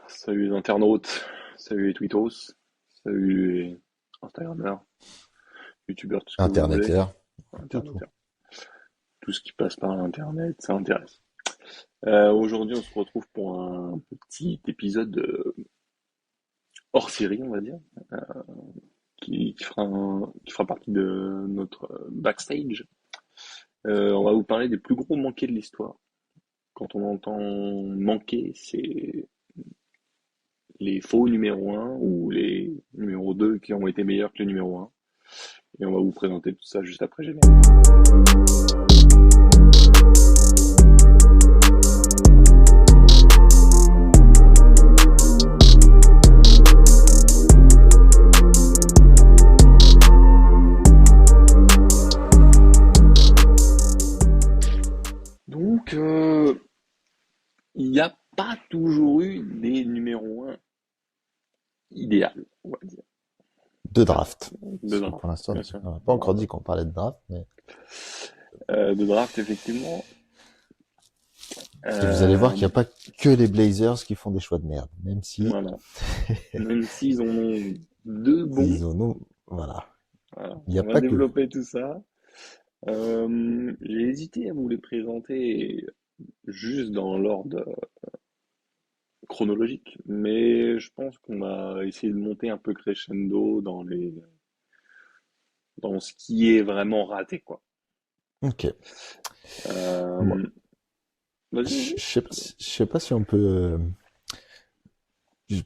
Salut les internautes, salut les tweetos, salut les Instagrammeurs, YouTubeurs, tout ce que vous voulez, Internétaire, tout. internauteurs. Tout ce qui passe par l'internet, ça intéresse. Aujourd'hui, on se retrouve pour un petit épisode hors série, on va dire, qui fera partie de notre backstage. On va vous parler des plus gros manqués de l'histoire. Quand on entend manquer, c'est les faux numéros un ou les numéros 2 qui ont été meilleurs que le numéro un. Et on va vous présenter tout ça juste après générique. Donc, il n'y a pas toujours eu des numéros un idéal, on va dire. De Enfin, draft. de Parce que draft, pour l'instant, bien sûr. on n'a pas Bon, encore dit qu'on parlait de draft, mais de draft, effectivement. et vous allez voir Euh, qu'il n'y a pas que les Blazers qui font des choix de merde, même si voilà. Même s'ils en ont deux bons, ils en ont, voilà. voilà, Il n'y a on va pas que. développer tout ça. J'ai hésité à vous les présenter juste dans l'ordre chronologique, mais je pense qu'on va essayer de monter un peu crescendo dans ce qui est vraiment raté, quoi. Ok. Moi, Euh, Vas-y, vas-y. je sais pas si on peut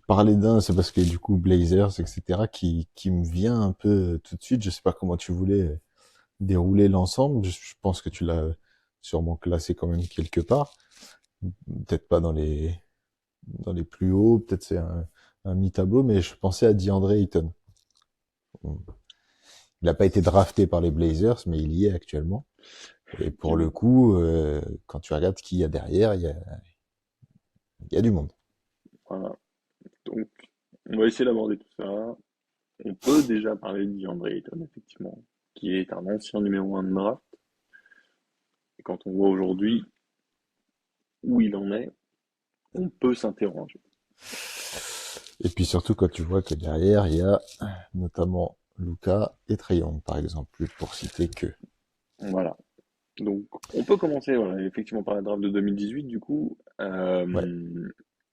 parler d'un, c'est parce que du coup Blazers, etc., qui me vient un peu tout de suite. Je sais pas comment tu voulais dérouler l'ensemble. Je pense que tu l'as sûrement classé quand même quelque part. Peut-être pas dans les plus hauts, peut-être c'est un mi-tableau, mais je pensais à DeAndre Ayton. Il n'a pas été drafté par les Blazers, mais il y est actuellement. Et pour le coup, quand tu regardes qui il y a derrière, il y a du monde. Voilà. Donc, on va essayer d'aborder tout ça. On peut déjà parler de DeAndre Ayton, effectivement, qui est un ancien numéro un de draft. Et quand on voit aujourd'hui où il en est, on peut s'interroger. Et puis surtout quand tu vois que derrière, il y a notamment Luka et Trae Young, par exemple, pour citer que. Voilà. Donc, on peut commencer, voilà, effectivement, par la draft de 2018, du coup. Ouais.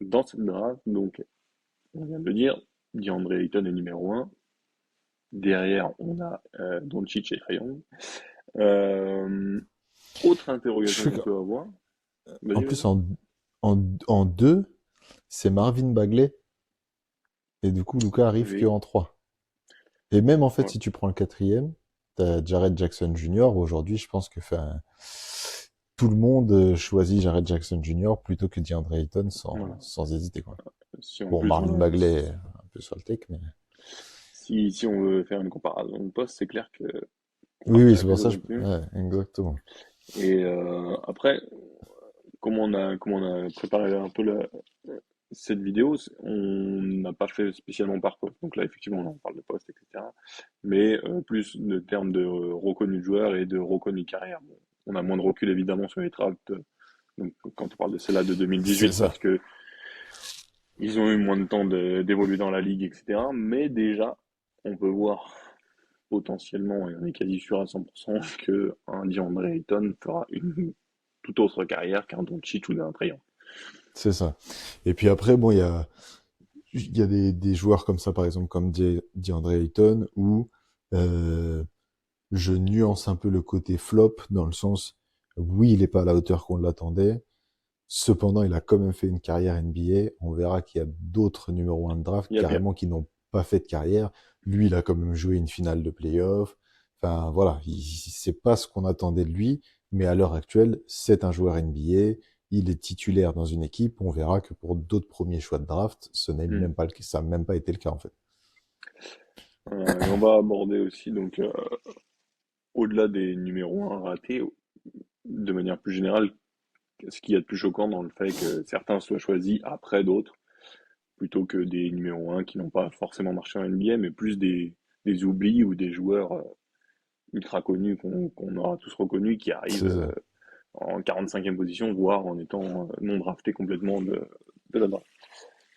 Dans cette draft, donc, on vient de le dire, DeAndre Ayton est numéro un. Derrière, on a Doncic et Trae Young. Euh, Autre Je interrogation suis qu'on peut avoir. en Vas-y, plus vas-y. en deux, c'est Marvin Bagley et du coup Luka arrive que Oui. en trois. Et même en fait, Ouais. si tu prends le quatrième, t'as Jared Jackson Jr. Aujourd'hui, je pense que tout le monde choisit Jared Jackson Jr. plutôt que DeAndre Ayton Voilà. sans hésiter, quoi. Si en Bon, plus, Marvin voilà, Bagley, un peu sur le take, mais... si on veut faire une comparaison de poste, c'est clair que on Oui, oui, partirait c'est pour plutôt ça, là-dessus. ouais, exactement. Et après, comment on a préparé un peu cette vidéo, on n'a pas fait spécialement par poste. Donc là, effectivement, on parle de poste, etc. Mais plus de termes de reconnu de joueur et de reconnu de carrière. Bon, on a moins de recul évidemment sur les drafts. Donc quand on parle de celle-là de C'est 2018, ça. parce que ils ont eu moins de temps d'évoluer dans la ligue, etc. Mais déjà, on peut voir potentiellement, et on est quasi sûr à 100%, qu'un DeAndre Ayton fera une toute autre carrière qu'un Doncic ou d'un Trae Young. C'est ça. Et puis après, bon, il y a des joueurs comme ça, par exemple, comme DeAndre Ayton, où euh, je nuance un peu le côté flop, dans le sens, oui, il est pas à la hauteur qu'on l'attendait, cependant, il a quand même fait une carrière NBA. On verra qu'il y a d'autres numéros 1 de draft, Il y a bien. carrément, qui n'ont pas fait de carrière. Lui, il a quand même joué une finale de playoff. Enfin, voilà, c'est pas ce qu'on attendait de lui, mais à l'heure actuelle, c'est un joueur NBA. Il est titulaire dans une équipe. On verra que pour d'autres premiers choix de draft, Hmm. ça n'a même pas été le cas, en fait. Et on va aborder aussi, donc, au-delà des numéros 1 ratés, de manière plus générale, ce qu'il y a de plus choquant dans le fait que certains soient choisis après d'autres, plutôt que des numéros 1 qui n'ont pas forcément marché en NBA, mais plus des oublis ou des joueurs ultra connus qu'on aura tous reconnus qui C'est arrivent ça. en 45e position, voire en étant non draftés complètement de la draft.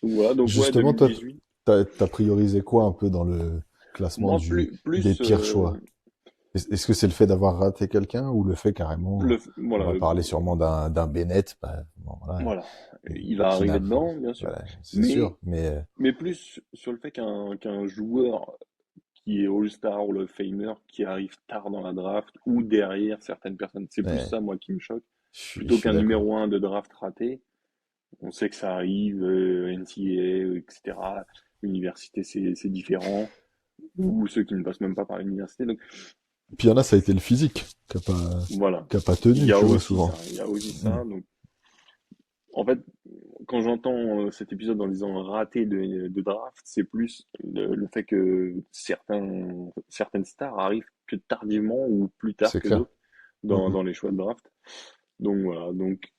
Donc voilà, donc ouais, Justement, toi, 2018. t'as priorisé quoi un peu dans le classement Moi, des plus pires choix? Est-ce que c'est le fait d'avoir raté quelqu'un ou le fait carrément, on voilà, va parler sûrement d'un Bennett, bah, bon, voilà, voilà, il va qui arriver n'a, dedans, bien sûr, voilà, c'est sûr, mais mais plus sur le fait qu'un joueur qui est All-Star ou le Famer qui arrive tard dans la draft ou derrière certaines personnes, c'est plus ouais, ça moi qui me choque, je plutôt suis qu'un d'accord. numéro un de draft raté. On sait que ça arrive, NCAA, etc. L'université, c'est différent. Ou ceux qui ne passent même pas par l'université. Donc Puis il y en a, ça a été le physique voilà, qui a pas il tenu, y a tu vois, aussi souvent. ça. Il y a aussi Mm. ça. Donc en fait, quand j'entends cet épisode en disant raté de draft, c'est plus le fait que certaines stars arrivent que tardivement ou plus tard C'est que clair. d'autres Mm, mm. dans les choix de draft. Donc voilà, donc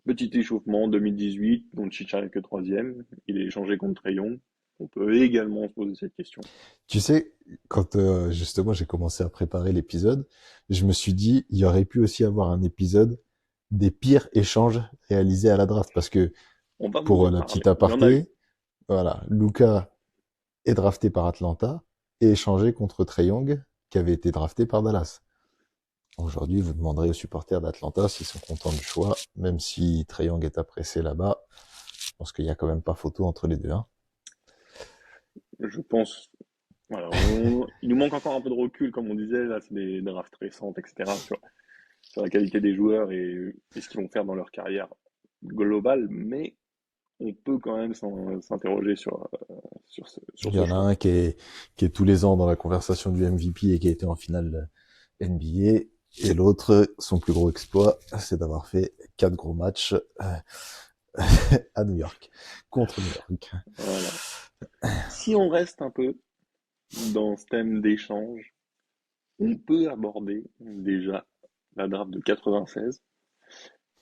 petit échauffement 2018, dont Chicha est que troisième, il est échangé contre Trae Young. On peut également se poser cette question. Tu sais, quand justement j'ai commencé à préparer l'épisode, je me suis dit, il y aurait pu aussi avoir un épisode des pires échanges réalisés à la draft. Parce que, On va vous pour en la parler. petite Il y en a eu. aparté, voilà, Luka est drafté par Atlanta et échangé contre Trae Young, qui avait été drafté par Dallas. Aujourd'hui, vous demanderez aux supporters d'Atlanta s'ils sont contents du choix, même si Trae Young est apprécié là-bas. Je pense qu'il y a quand même pas photo entre les deux, hein. Je pense. Voilà, il nous manque encore un peu de recul, comme on disait. Là, c'est des drafts récentes, etc. Sur la qualité des joueurs et ce qu'ils vont faire dans leur carrière globale. Mais on peut quand même s'interroger sur Il y ce en a choix. un qui est tous les ans dans la conversation du MVP et qui a été en finale NBA. Et l'autre, son plus gros exploit, c'est d'avoir fait 4 gros matchs à New York, contre New York. Voilà. Si on reste un peu dans ce thème d'échange, on peut aborder déjà la draft de 96,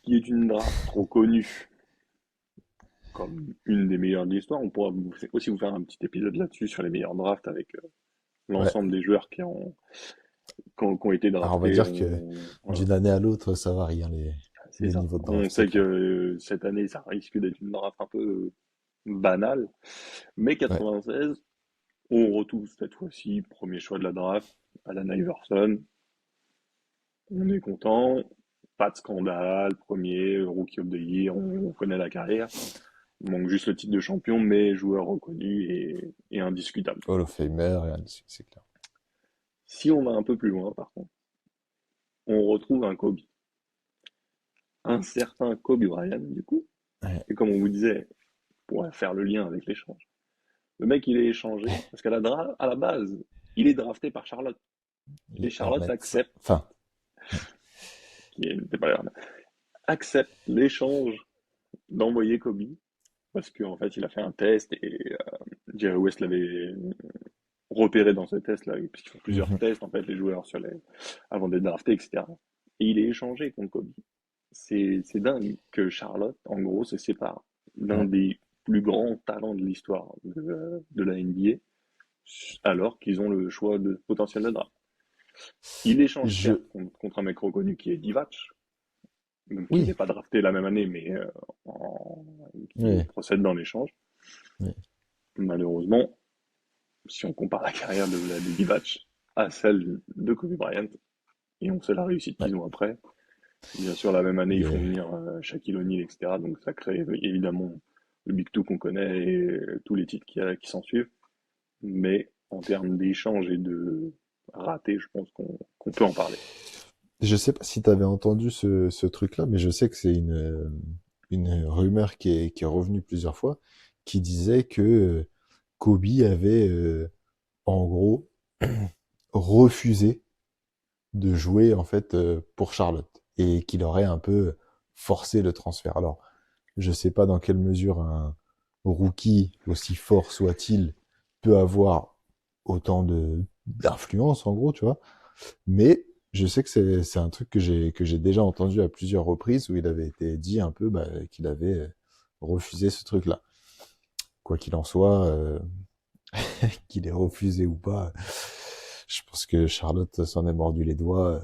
qui est une draft reconnue comme une des meilleures de l'histoire. On pourra aussi vous faire un petit épisode là-dessus sur les meilleurs drafts avec Ouais. l'ensemble des joueurs qui ont été Alors on va draftés. dire que Voilà, d'une année à l'autre, ça varie, hein, c'est les ça. niveaux de On draft, c'est sait clair. que cette année, ça risque d'être une draft un peu banale, mais Ouais. 96, on retrouve cette fois-ci premier choix de la draft, Alan Iverson. On est content, pas de scandale, premier Rookie of the Year, on connaît la carrière. Il manque juste le titre de champion, mais joueur reconnu et indiscutable. Hall of Famer, et ainsi de suite, c'est clair. Si on va un peu plus loin, par contre, on retrouve un Kobe. Un certain Kobe Bryant, du coup. Ouais. Et comme on vous disait, pour faire le lien avec l'échange. Le mec, il est échangé parce à la base, il est drafté par Charlotte. Et Les Charlotte Hornets. accepte, Enfin, qui n'était pas les Hornets, accepte l'échange d'envoyer Kobe parce qu'en fait, il a fait un test et Jerry West l'avait repéré dans ce test-là, puisqu'ils font plusieurs mhm. tests, en fait, les joueurs avant d'être draftés, etc. Et il est échangé contre Kobe. C'est dingue que Charlotte, en gros, se sépare d'un Ouais. des plus grands talents de l'histoire de la NBA, alors qu'ils ont le choix de potentiel de draft. Il échange Je, certes contre un mec reconnu qui est Divac, donc qui n'est oui, pas drafté la même année, mais qui oui, procède dans l'échange. oui. Malheureusement, si on compare la carrière de Divac à celle de Kobe Bryant, et on sait la réussite Ouais. qu'ils ont après, bien sûr, la même année, ils Il font est- venir Shaquille O'Neal, etc. Donc ça crée évidemment le Big Two qu'on connaît et tous les titres qui s'en suivent. Mais en termes d'échange et de raté, je pense qu'on peut en parler. Je sais pas si tu avais entendu ce truc-là, mais je sais que c'est une rumeur qui est revenue plusieurs fois, qui disait que Kobe avait, en gros, refusé de jouer en fait pour Charlotte et qu'il aurait un peu forcé le transfert. Alors, je sais pas dans quelle mesure un rookie, aussi fort soit-il, peut avoir autant de d'influence en gros, tu vois. Mais je sais que c'est un truc que j'ai déjà entendu à plusieurs reprises où il avait été dit un peu bah, qu'il avait refusé ce truc-là. Quoi qu'il en soit, qu'il ait refusé ou pas, je pense que Charlotte s'en est mordu les doigts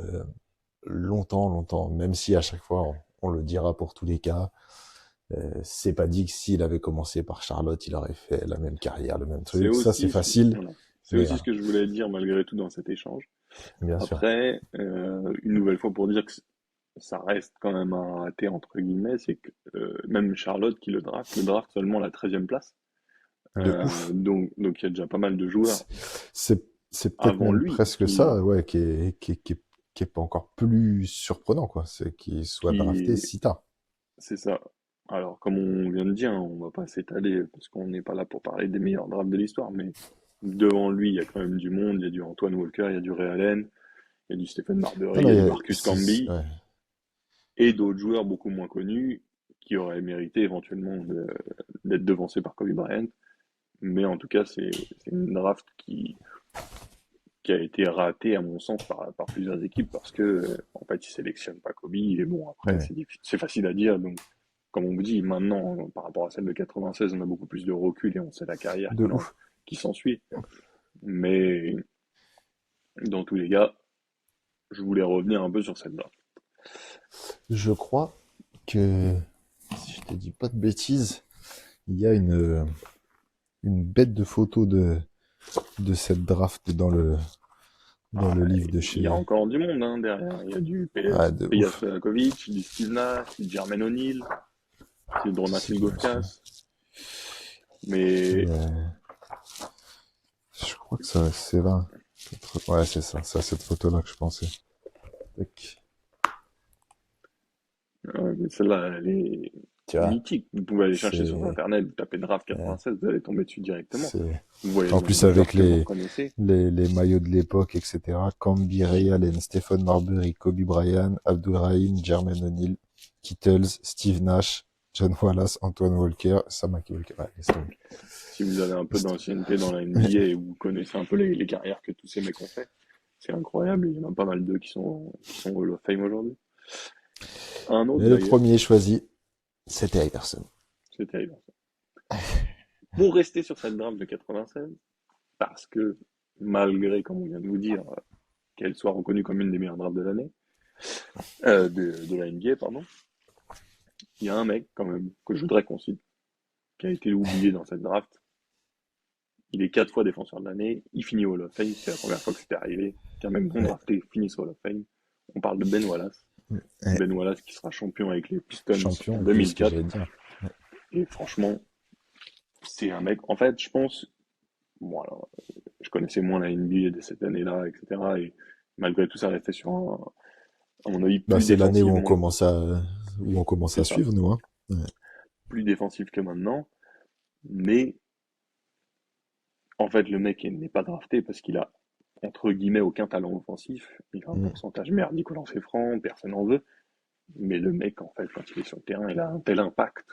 longtemps, longtemps. Même si à chaque fois on le dira pour tous les cas, C'est pas dit que s'il avait commencé par Charlotte, il aurait fait la même carrière, le même C'est truc. Ça, c'est aussi, facile, voilà. C'est mais aussi ce que je voulais dire malgré tout dans cet échange. bien sûr. Après, une nouvelle fois pour dire que ça reste quand même un raté entre guillemets, c'est que même Charlotte qui le draft seulement la 13e place. De ouf. Donc il y a déjà pas mal de joueurs C'est c'est c'est peut-être avant même lui presque ça, ouais, qui est pas encore plus surprenant, quoi. C'est qu'il soit drafté qui si tard. c'est ça. Alors comme on vient de dire, hein, on va pas s'étaler parce qu'on n'est pas là pour parler des meilleurs drafts de l'histoire, mais devant lui, il y a quand même du monde, il y a du Antoine Walker, il y a du Ray Allen, il y a du Stephen Non, Marbury, il non, y a du Marcus Camby ouais. et d'autres joueurs beaucoup moins connus qui auraient mérité éventuellement d'être devancés par Kobe Bryant. Mais en tout cas, c'est une draft qui a été ratée, à mon sens, par plusieurs équipes parce que, en fait, ils sélectionnent pas Kobe. Et bon, après, Ouais. c'est facile à dire. Donc, comme on vous dit, maintenant, par rapport à celle de 96, on a beaucoup plus de recul et on sait la carrière De ouf. qui s'ensuit. Mais, dans tous les cas, je voulais revenir un peu sur cette draft. Je crois que, si je te dis pas de bêtises, il y a une bête de photo de cette draft dans le Ah, livre de il y a chez. encore du monde hein, derrière. Il y a du Ah, de Peja ouf. Stojakovic, du Steve Nash, du Jermaine O'Neal, du Dronas C'est quoi ça? Ilgauskas. Mais Je crois que ça, c'est là. Ouais, c'est ça. C'est à cette photo-là que je pensais. Tac. mais celle-là, elle est Tu vois, mythique. Vous pouvez aller chercher sur c'est, Internet, vous tapez Draft euh, 96, vous allez tomber dessus directement. c'est, Vous voyez le en nombre plus de joueurs avec que vous les, reconnaissez. les maillots de l'époque, etc. Camby, Ray Allen, Stephen Marbury, Kobe Bryant, Abdul Rahim, Jermaine O'Neal, Kittles, Steve Nash, John Wallace, Antoine Walker, Samaki Walker. Ouais, laisse tomber. Si vous avez un peu Laisse tomber. d'ancienneté dans la NBA et vous connaissez un peu les carrières que tous ces mecs ont fait, c'est incroyable. Il y en a pas mal d'eux qui sont au Hall of Fame aujourd'hui. Un autre Et le d'ailleurs, premier choisi, c'était Iverson. c'était Iverson. Pour rester sur cette draft de 96, parce que malgré, comme on vient de vous dire, qu'elle soit reconnue comme une des meilleures drafts de l'année, de la NBA, pardon, il y a un mec quand même que je voudrais qu'on cite, qui a été oublié dans cette draft. Il est 4 fois défenseur de l'année, il finit au Hall of Fame, c'est la première fois que c'était arrivé, qu'un mec non Ouais. drafté finisse au Hall of Fame. On parle de Ben Wallace. Ouais. Ben Wallace qui sera champion avec les Pistons Champion, en en plus, ce que 2004. j'allais dire. Ouais. Et franchement, c'est un mec, en fait, je pense, bon alors, je connaissais moins la NBA de cette année-là, etc. Et malgré tout, ça restait sur à mon avis, Bah, plus c'est l'année défensivement, où on commence c'est à ça, suivre, nous, hein. Ouais. plus défensif que maintenant. Mais en fait, le mec n'est pas drafté parce qu'il a, entre guillemets, aucun talent offensif. Il a un Mm. pourcentage merdique au lancer franc, personne n'en veut. Mais le mec, en fait, quand il est sur le terrain, il a un tel impact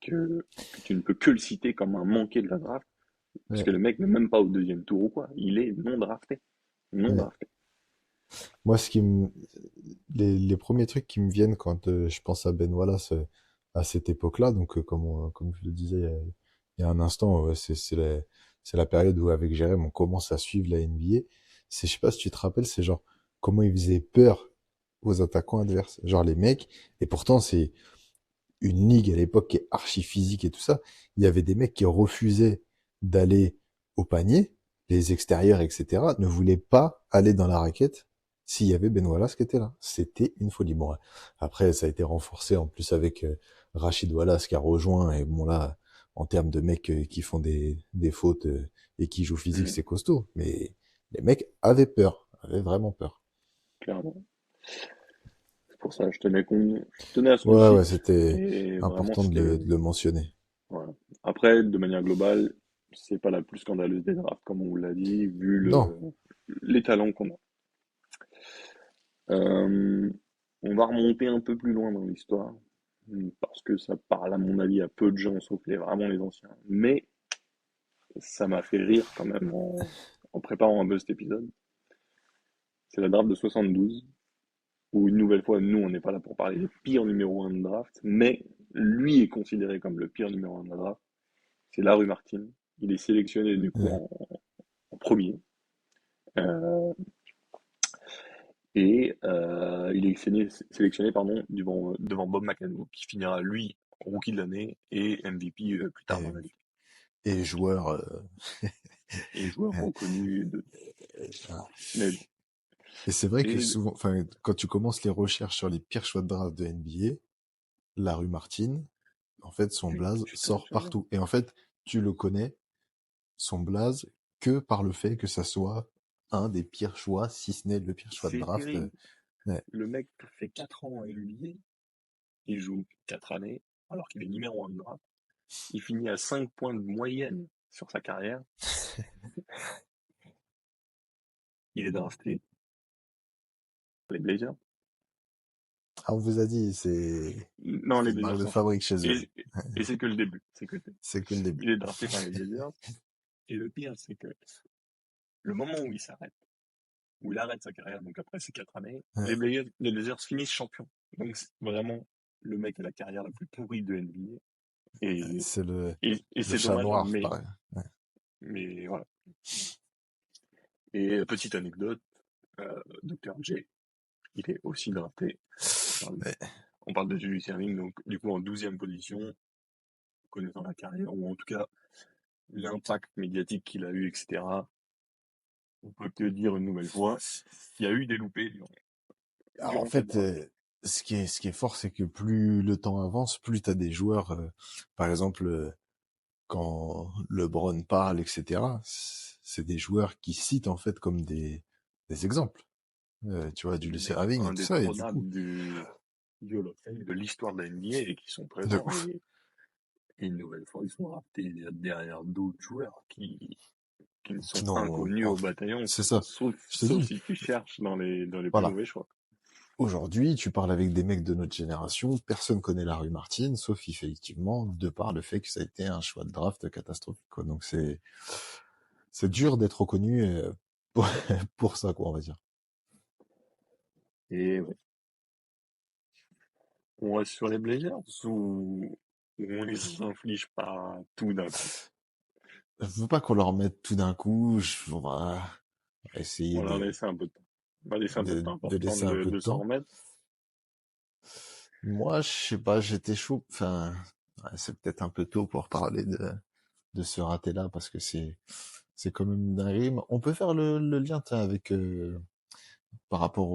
que tu ne peux que le citer comme un manqué de la draft. Parce Ouais. que le mec n'est même pas au deuxième tour ou quoi. Il est non drafté. Non Ouais. drafté. Moi, les premiers trucs qui me viennent quand je pense à Ben Wallace à cette époque-là, donc comme je le disais il y a un instant, c'est la période où avec Jérém on commence à suivre la NBA. C'est, je sais pas si tu te rappelles, c'est genre comment il faisait peur aux attaquants adverses, genre les mecs. Et pourtant c'est une ligue à l'époque qui est archi physique et tout ça. Il y avait des mecs qui refusaient d'aller au panier, les extérieurs, etc., ne voulaient pas aller dans la raquette s'il y avait Ben Wallace qui était là. C'était une folie. Bon, après, ça a été renforcé en plus avec Rachid Wallace qui a rejoint. Et bon, là, en termes de mecs qui font des fautes et qui jouent physique, Mmh, c'est costaud. Mais les mecs avaient peur, avaient vraiment peur. clairement. C'est pour ça que je tenais à ce qu'on le Ouais, ouais, cite. c'était Et vraiment, important de c'était. le mentionner. Voilà. Après, de manière globale, c'est pas la plus scandaleuse des drafts, comme on vous l'a dit, vu Non. les talents qu'on a. Euh, on va remonter un peu plus loin dans l'histoire, parce que ça parle à mon avis à peu de gens, sauf vraiment les anciens. Mais ça m'a fait rire quand même en préparant un peu cet épisode. C'est la draft de 72, où une nouvelle fois, nous, on n'est pas là pour parler des pires numéro 1 de draft, mais lui est considéré comme le pire numéro 1 de la draft. C'est Larry Martin. Il est sélectionné du coup Ouais. en premier. Euh, et il est sélectionné pardon, devant Bob McAdoo, qui finira lui rookie de l'année et MVP plus tard dans Et, la ligue. et joueur, Et joueur euh, reconnu de. voilà. Mais, Et c'est vrai que et souvent, enfin, quand tu commences les recherches sur les pires choix de draft de NBA, Larue Martin, en fait, son blaze putain, sort partout. Et en fait, tu le connais, son blaze, que par le fait que ça soit un des pires choix, si ce n'est le pire choix de c'est draft. terrible. Ouais. Le mec fait 4 ans en NBA, il joue 4 années, alors qu'il est numéro 1 de draft. Il finit à 5 points de moyenne sur sa carrière. Il est drafté par les Blazers. Ah, on vous a dit, c'est Non, les une marque Blazers de s'en foutent. fabrique chez eux. Et c'est que le début. C'est que le début. C'est que le début. Il est drafté par les Blazers. Et le pire, c'est que le moment où il s'arrête, où il arrête sa carrière, donc après ces 4 années, Ouais. Les Blazers finissent champions. Donc c'est vraiment le mec a la carrière la plus pourrie de NBA. C'est Et le c'est chat dommage, noir, pareil. Ouais. mais voilà. Et petite anecdote, Dr. J, il est aussi drafté. Ouais. On parle de Julius Erving, donc du coup en 12e position, connaissant la carrière, ou en tout cas l'impact médiatique qu'il a eu, etc. On peut que dire une nouvelle fois, il y a eu des loupés Alors, en durant cette fait, draft. ce qui est fort, c'est que plus le temps avance, plus t'as des joueurs, par exemple, quand LeBron parle, etc., c'est des joueurs qui citent en fait comme des exemples. Tu vois, C'est des Julius mecs Erving et tout ça, et du coup, indétrônables du Hall of Fame, de l'histoire de la NBA et qui sont de présents. ouf. Et une nouvelle fois, ils sont draftés derrière d'autres joueurs qui ne sont Non, inconnus au bataillon, c'est ça. Je te sauf dis, si tu cherches dans les plus voilà. mauvais choix. Aujourd'hui, tu parles avec des mecs de notre génération, personne connaît la rue Martine, sauf effectivement, de par le fait que ça a été un choix de draft catastrophique, quoi. Donc c'est dur d'être reconnu pour, pour ça, quoi, on va dire. Et ouais. On reste sur les Blazers ou on les inflige pas tout d'un coup. Je veux pas qu'on leur mette tout d'un coup, on va essayer On leur laisse un peu de temps. On va laisser un peu de temps pour de laisser un peu de de s'en temps. remettre. Moi, je sais pas, j'étais chaud. Enfin, ouais, c'est peut-être un peu tôt pour parler de ce raté-là parce que c'est quand même une dinguerie. Mais on peut faire le lien tiens, avec par rapport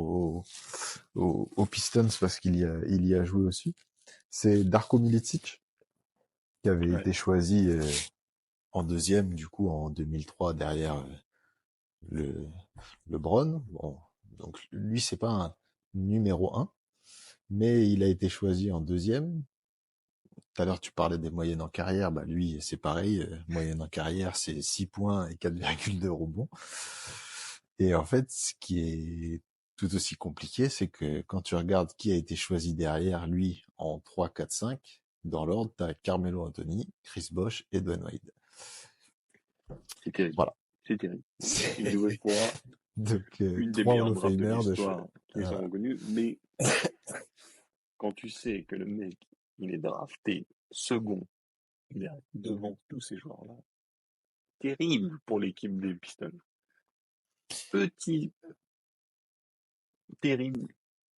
aux Pistons parce il y a joué aussi. C'est Darko Milicic qui avait Ouais, été choisi en deuxième du coup en 2003 derrière le LeBron. Bon, donc lui c'est pas un numéro un, mais il a été choisi en deuxième. Tout à l'heure, tu parlais des moyennes en carrière. Bah, lui, c'est pareil. Moyenne en carrière, c'est 6 points et 4,2 rebonds. Et en fait, ce qui est tout aussi compliqué, c'est que quand tu regardes qui a été choisi derrière lui en 3, 4, 5, dans l'ordre, t'as Carmelo Anthony, Chris Bosh et Dwayne Wade. c'est terrible. Voilà. C'est terrible. Une nouvelle C'est- fois, Donc, une des 3 Hall meilleures of drafts de Famer l'histoire qui sont voilà. reconnus. Mais quand tu sais que le mec, il est drafté second, il est devant tous ces joueurs-là, terrible pour l'équipe des Pistons. Petit, terrible,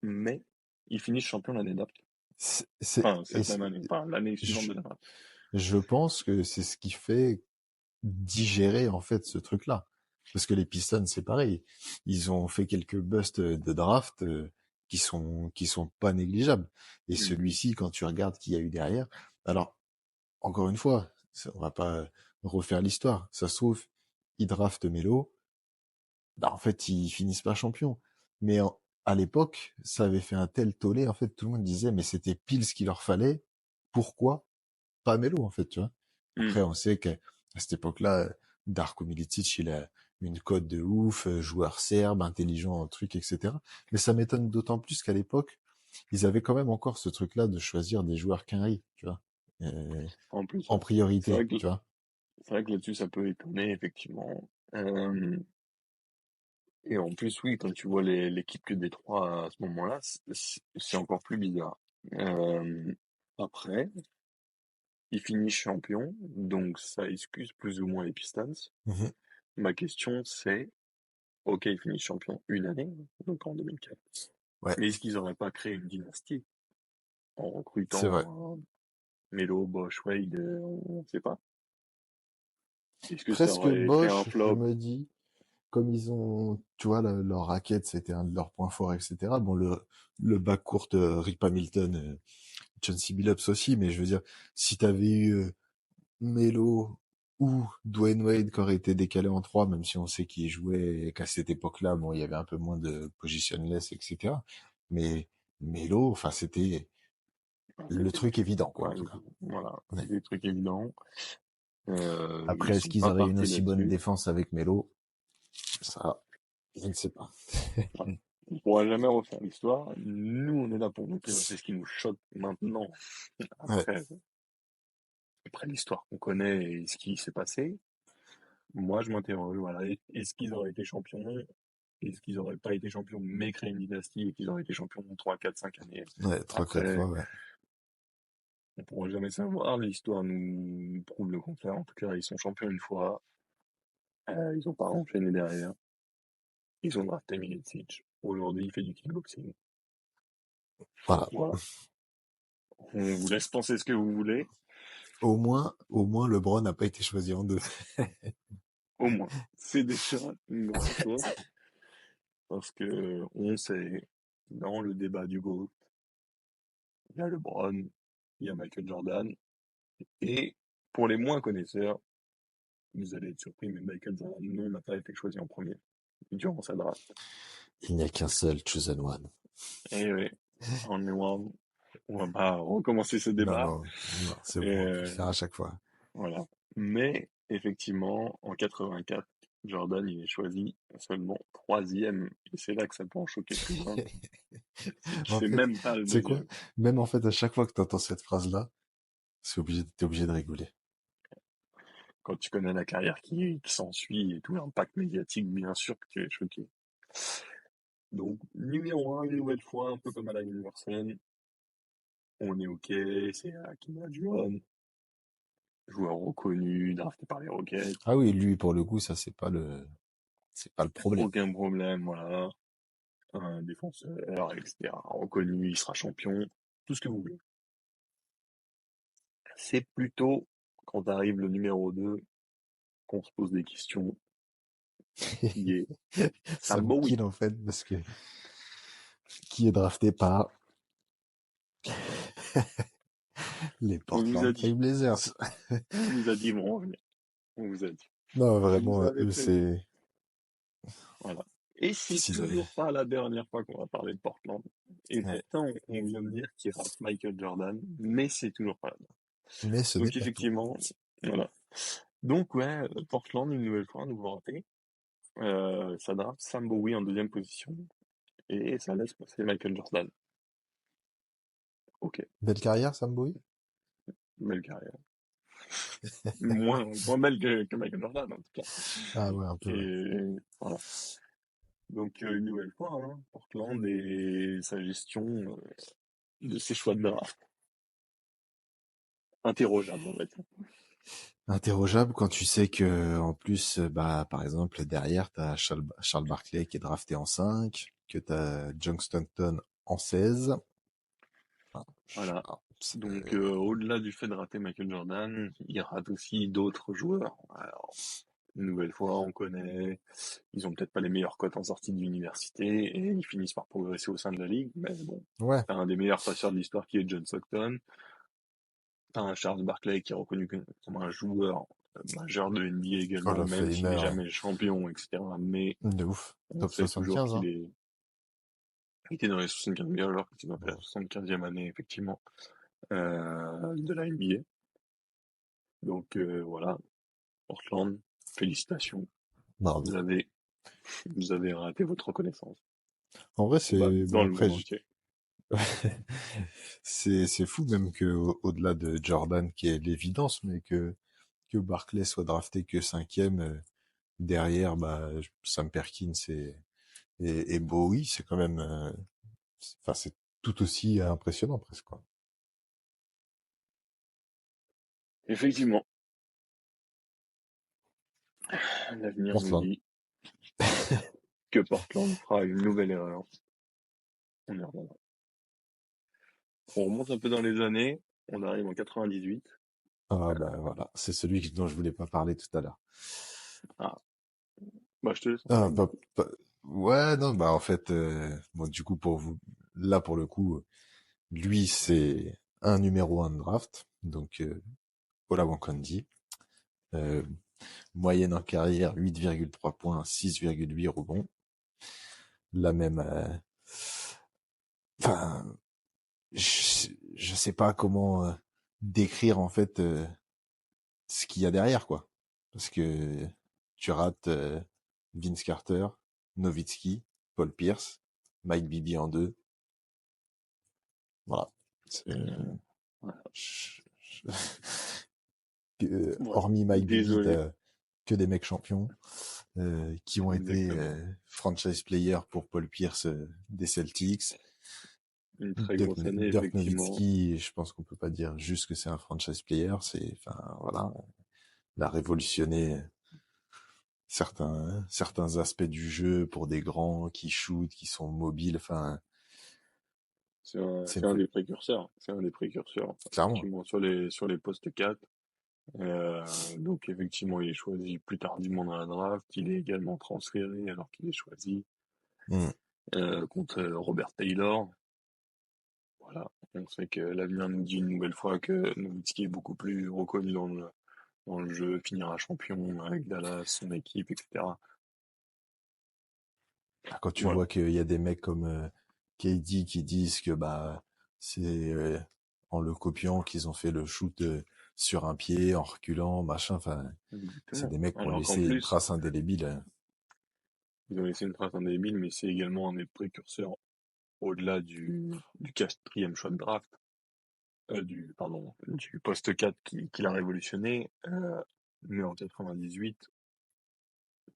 mais il finit champion l'année d'après. Enfin, Et cette même année, enfin l'année suivante je, de la draft. je pense que c'est ce qui fait digérer en fait ce truc-là. Parce que les Pistons, c'est pareil. Ils ont fait quelques busts de draft qui sont pas négligeables. Et Mm. celui-ci, quand tu regardes qui y a eu derrière, alors encore une fois, on va pas refaire l'histoire. Ça se trouve, ils draftent Melo, bah en fait ils finissent pas champions. Mais à l'époque, ça avait fait un tel tollé. En fait, tout le monde disait mais c'était pile ce qu'il leur fallait. Pourquoi pas Melo en fait, tu vois. Mm. Après, on sait qu'à cette époque-là, Darko Milicic, il a une cote de ouf, joueur serbe, intelligent, un truc, etc. Mais ça m'étonne d'autant plus qu'à l'époque, ils avaient quand même encore ce truc-là de choisir des joueurs quinri, tu vois, En plus, en ouais. C'est priorité, vrai que tu vois. c'est vrai que là-dessus ça peut étonner effectivement. Et en plus, oui, quand tu vois l'équipe que Détroit à ce moment-là, c'est encore plus bizarre. Euh, Après, il finit champion, donc ça excuse plus ou moins les Pistons. Mhm. Ma question, c'est, ok, il finit champion une année, donc en 2004. Ouais, Mais est-ce qu'ils n'auraient pas créé une dynastie en c'est vrai. recrutant Melo, Bosch, Wade, on sait pas. Est-ce que ça Presque aurait fait un Bosch, je flop? me dis, comme ils ont, tu vois, leur raquette, c'était un de leurs points forts, etc. Bon, le backcourt Rick Hamilton, John C. Billups aussi, mais je veux dire, si t'avais eu Melo ou Dwayne Wade qui aurait été décalé en 3, même si on sait qu'il jouait et qu'à cette époque-là, bon, il y avait un peu moins de positionless, etc. Mais Melo, enfin, c'était Enfin, le c'était truc évident, quoi, quoi, en tout cas. voilà, Ouais. c'était des trucs évidents. Ils Après, est-ce sont qu'ils pas auraient une partis aussi bonne là-dessus. défense avec Melo? Ça, je ne sais pas. Voilà. On pourra jamais refaire l'histoire. Nous, on est là pour nous présenter ce qui nous choque maintenant, Ouais, après, après l'histoire qu'on connaît et ce qui s'est passé. Moi, je m'interroge, voilà. Est-ce qu'ils auraient été champions? Est-ce qu'ils auraient pas été champions, mais créé une dynastie et qu'ils auraient été champions 3, 4, 5 années ouais, trois, quatre après? fois, ouais. On pourra jamais savoir. L'histoire nous prouve le contraire. En tout cas, ils sont champions une fois. Ils ont pas enchaîné derrière. Ils ont drafté Milicic. Aujourd'hui, il fait du kickboxing. Foi Voilà. quoi. On vous laisse penser ce que vous voulez. Au moins, LeBron n'a pas été choisi en 2. Au moins, c'est déjà une grande chose. Parce que on sait, dans le débat du GOAT, il y a LeBron, il y a Michael Jordan. Et pour les moins connaisseurs, vous allez être surpris, mais Michael Jordan, non, n'a pas été choisi en premier durant sa draft. Il n'y a qu'un seul chosen one. Et oui, only one. On va pas recommencer ce Non, débat. non, non, c'est Et bon, on peut le faire à chaque fois. voilà. Mais effectivement, en 84, Jordan il est choisi seulement troisième. Et c'est là que ça peut en choquer plus d'un. C'est qu'il En fait fait, même pas le c'est quoi? deuxième. Même en fait, à chaque fois que tu entends cette phrase-là, t'es obligé de rigoler. Quand tu connais la carrière qui s'ensuit et tout l'impact médiatique, bien sûr que tu es choqué. Donc, numéro un, une nouvelle fois, un peu comme à la Universal, on est OK, c'est Hakeem Olajuwon, joueur reconnu, drafté par les Rockets, Ah oui, lui, pour le coup, ça, c'est pas le problème. aucun problème, voilà, un défenseur, etc., reconnu, il sera champion, tout ce que vous voulez. C'est plutôt, quand arrive le numéro 2 qu'on se pose des questions, qui est Ça Sam me Bowie. kill, en fait, parce que qui est drafté par les On vous a Portland Trail dit, Blazers. on vous a dit, ils vont revenir, on vous a dit. Non, Je vous vraiment, avais eux, prévenu. c'est, Voilà. Et c'est s'ils avaient, toujours pas la dernière fois qu'on va parler de Portland. Et ouais. pourtant, on vient de dire qu'il rate Michael Jordan, mais c'est toujours pas la dernière. Mais ce n'est Donc pas tout. effectivement, voilà. Donc ouais, Portland, une nouvelle fois, un nouveau raté. Ça draft Sam Bowie en deuxième position. Et ça laisse passer Michael Jordan. Ok, Belle carrière, Sam Bowie? belle carrière. Moins belle que Michael Jordan, en tout cas. Ah ouais, un peu, ouais. Et voilà. Donc une nouvelle fois, hein, Portland et sa gestion de ses choix de draft. Interrogeable, on va dire. Interrogeable quand tu sais que, en plus, bah, par exemple, derrière, t'as Charles Barkley qui est drafté en 5, que t'as John Stockton en 16. Enfin, je sais Voilà. pas. Donc, au-delà du fait de rater Michael Jordan, il rate aussi d'autres joueurs. Alors, une nouvelle fois, on connaît, ils ont peut-être pas les meilleures cotes en sortie d'université et ils finissent par progresser au sein de la ligue. Mais bon, Ouais. t'as un des meilleurs passeurs de l'histoire qui est John Stockton. T'as un Charles Barkley qui est reconnu comme un joueur majeur de NBA Hall également, of même s'il n'est Famer, jamais champion, etc. Mais de ouf. on Top sait toujours 75, qu'il hein. est, il était dans les 75 meilleurs joueurs, qu'il était dans la Bon, 75e année, effectivement, de la NBA. Donc voilà, Portland, félicitations. Vous bravo. avez, vous avez raté votre reconnaissance. En vrai, Bah, c'est, dans bon, le après, monde entier. c'est fou même que, au-delà de Jordan, qui est l'évidence, mais que Barkley soit drafté que 5e, derrière, bah, Sam Perkins et Bowie, c'est quand même, enfin, c'est tout aussi impressionnant presque, quoi. Effectivement, l'avenir nous Portland. dit que Portland fera une nouvelle erreur. On y reviendra. On remonte un peu dans les années. on arrive en 98. Ah bah voilà, c'est celui dont je voulais pas parler tout à l'heure. Ah, bah je te laisse en Ah parler du bah, coup. ouais non bah en fait bon du coup pour vous là pour le coup lui c'est un numéro un de draft donc Olawokandi. Euh, Moyenne en carrière 8,3 points, 6,8 rebonds. La même. Enfin, je sais pas comment décrire en fait ce qu'il y a derrière quoi. Parce que tu rates Vince Carter, Nowitzki, Paul Pierce, Mike Bibby en deux. Voilà. Ouais. Je- je- Ouais. hormis Mike Bibby, Désolé, t'as que des mecs champions qui ont été exactement. franchise player pour Paul Pierce des Celtics. Une très grosse année, Dirk effectivement. Nowitzki, je pense qu'on peut pas dire juste que c'est un franchise player, c'est, enfin, voilà, il a révolutionné certains aspects du jeu pour des grands qui shootent, qui sont mobiles, enfin, c'est C'est un des précurseurs. C'est un des précurseurs, clairement. effectivement, sur les postes 4. Donc, effectivement, il est choisi plus tardivement dans la draft. Il est également transféré alors qu'il est choisi Mm. contre Robert Taylor. Voilà. On sait que l'avenir nous dit une nouvelle fois que Nowitzki est beaucoup plus reconnu dans le jeu, finira champion avec Dallas, son équipe, etc. Quand tu Voilà. vois qu'il y a des mecs comme KD qui disent que bah c'est en le copiant qu'ils ont fait le shoot sur un pied, en reculant, machin, enfin, c'est Exactement. des mecs qui ont Alors qu'en laissé une plus, trace indélébile. ils ont laissé une trace indélébile, mais c'est également un des précurseurs au-delà du quatrième choix de draft, du poste 4 qui l'a révolutionné. Mais en 98,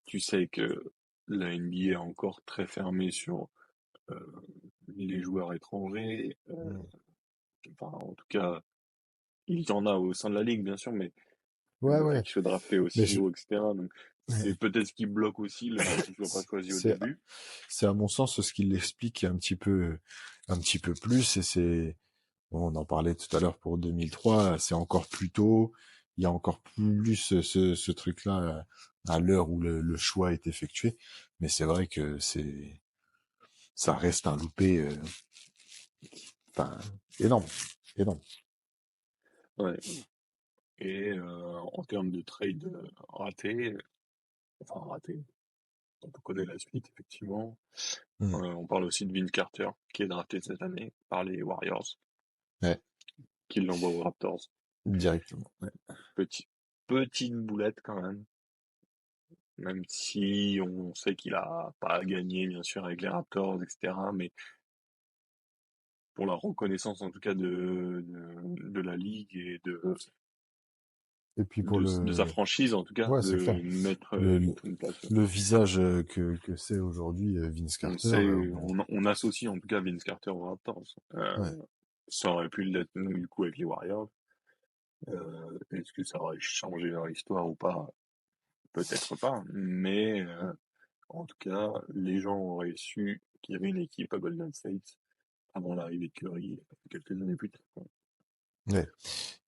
tu sais que la NBA est encore très fermée sur euh, les joueurs étrangers. Mm. Enfin, en tout cas, il y en a au sein de la ligue, bien sûr, mais Ouais, ouais. qui se draftaient Mais aussi haut, etc. Donc, c'est peut-être ce qui bloque aussi le fait qu'il soit pas choisi au c'est début. c'est à mon sens ce qui l'explique un petit peu plus et c'est bon, on en parlait tout à l'heure pour 2003, c'est encore plus tôt, il y a encore plus ce truc-là à l'heure où le choix est effectué, mais c'est vrai que c'est ça reste un loupé enfin énorme, énorme. Ouais. Et en termes de trade raté, enfin raté, on connaît la suite, effectivement. Mm. On parle aussi de Vince Carter, qui est drafté cette année par les Warriors, Ouais, qui l'envoie aux Raptors. directement. Ouais. Petit, petite boulette quand même si on sait qu'il a pas gagné, bien sûr, avec les Raptors, etc. Mais pour la reconnaissance, en tout cas, de la ligue et Et puis pour de sa le franchise, en tout cas, ouais, c'est clair. de mettre Le une place. le visage que c'est aujourd'hui Vince On Carter sait, bon, on associe en tout cas Vince Carter aux Raptors. ouais. Ça aurait pu l'être du coup avec les Warriors. Est-ce que ça aurait changé leur histoire ou pas? Peut-être pas. Mais en tout cas, les gens auraient su qu'il y avait une équipe à Golden State avant l'arrivée de Curry quelques années plus tard. Ouais.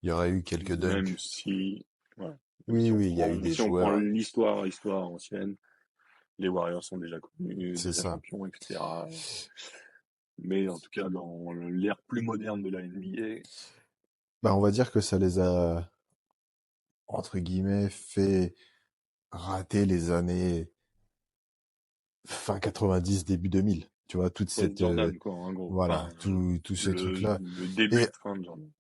Il y aurait eu quelques Même dunks. si, voilà, même Oui, oui, il y a eu des si on prend joueurs, l'histoire ancienne, les Warriors sont déjà connus, c'est déjà ça. champions, etc. Mais en tout cas, dans l'ère plus moderne de la NBA, Bah, on va dire que ça les a, entre guillemets, fait rater les années fin 90, début 2000. Tu vois, toute cette, post-Jordan, quoi, en gros. voilà, Enfin, tous ces trucs-là. le début Et de fin de Jordan.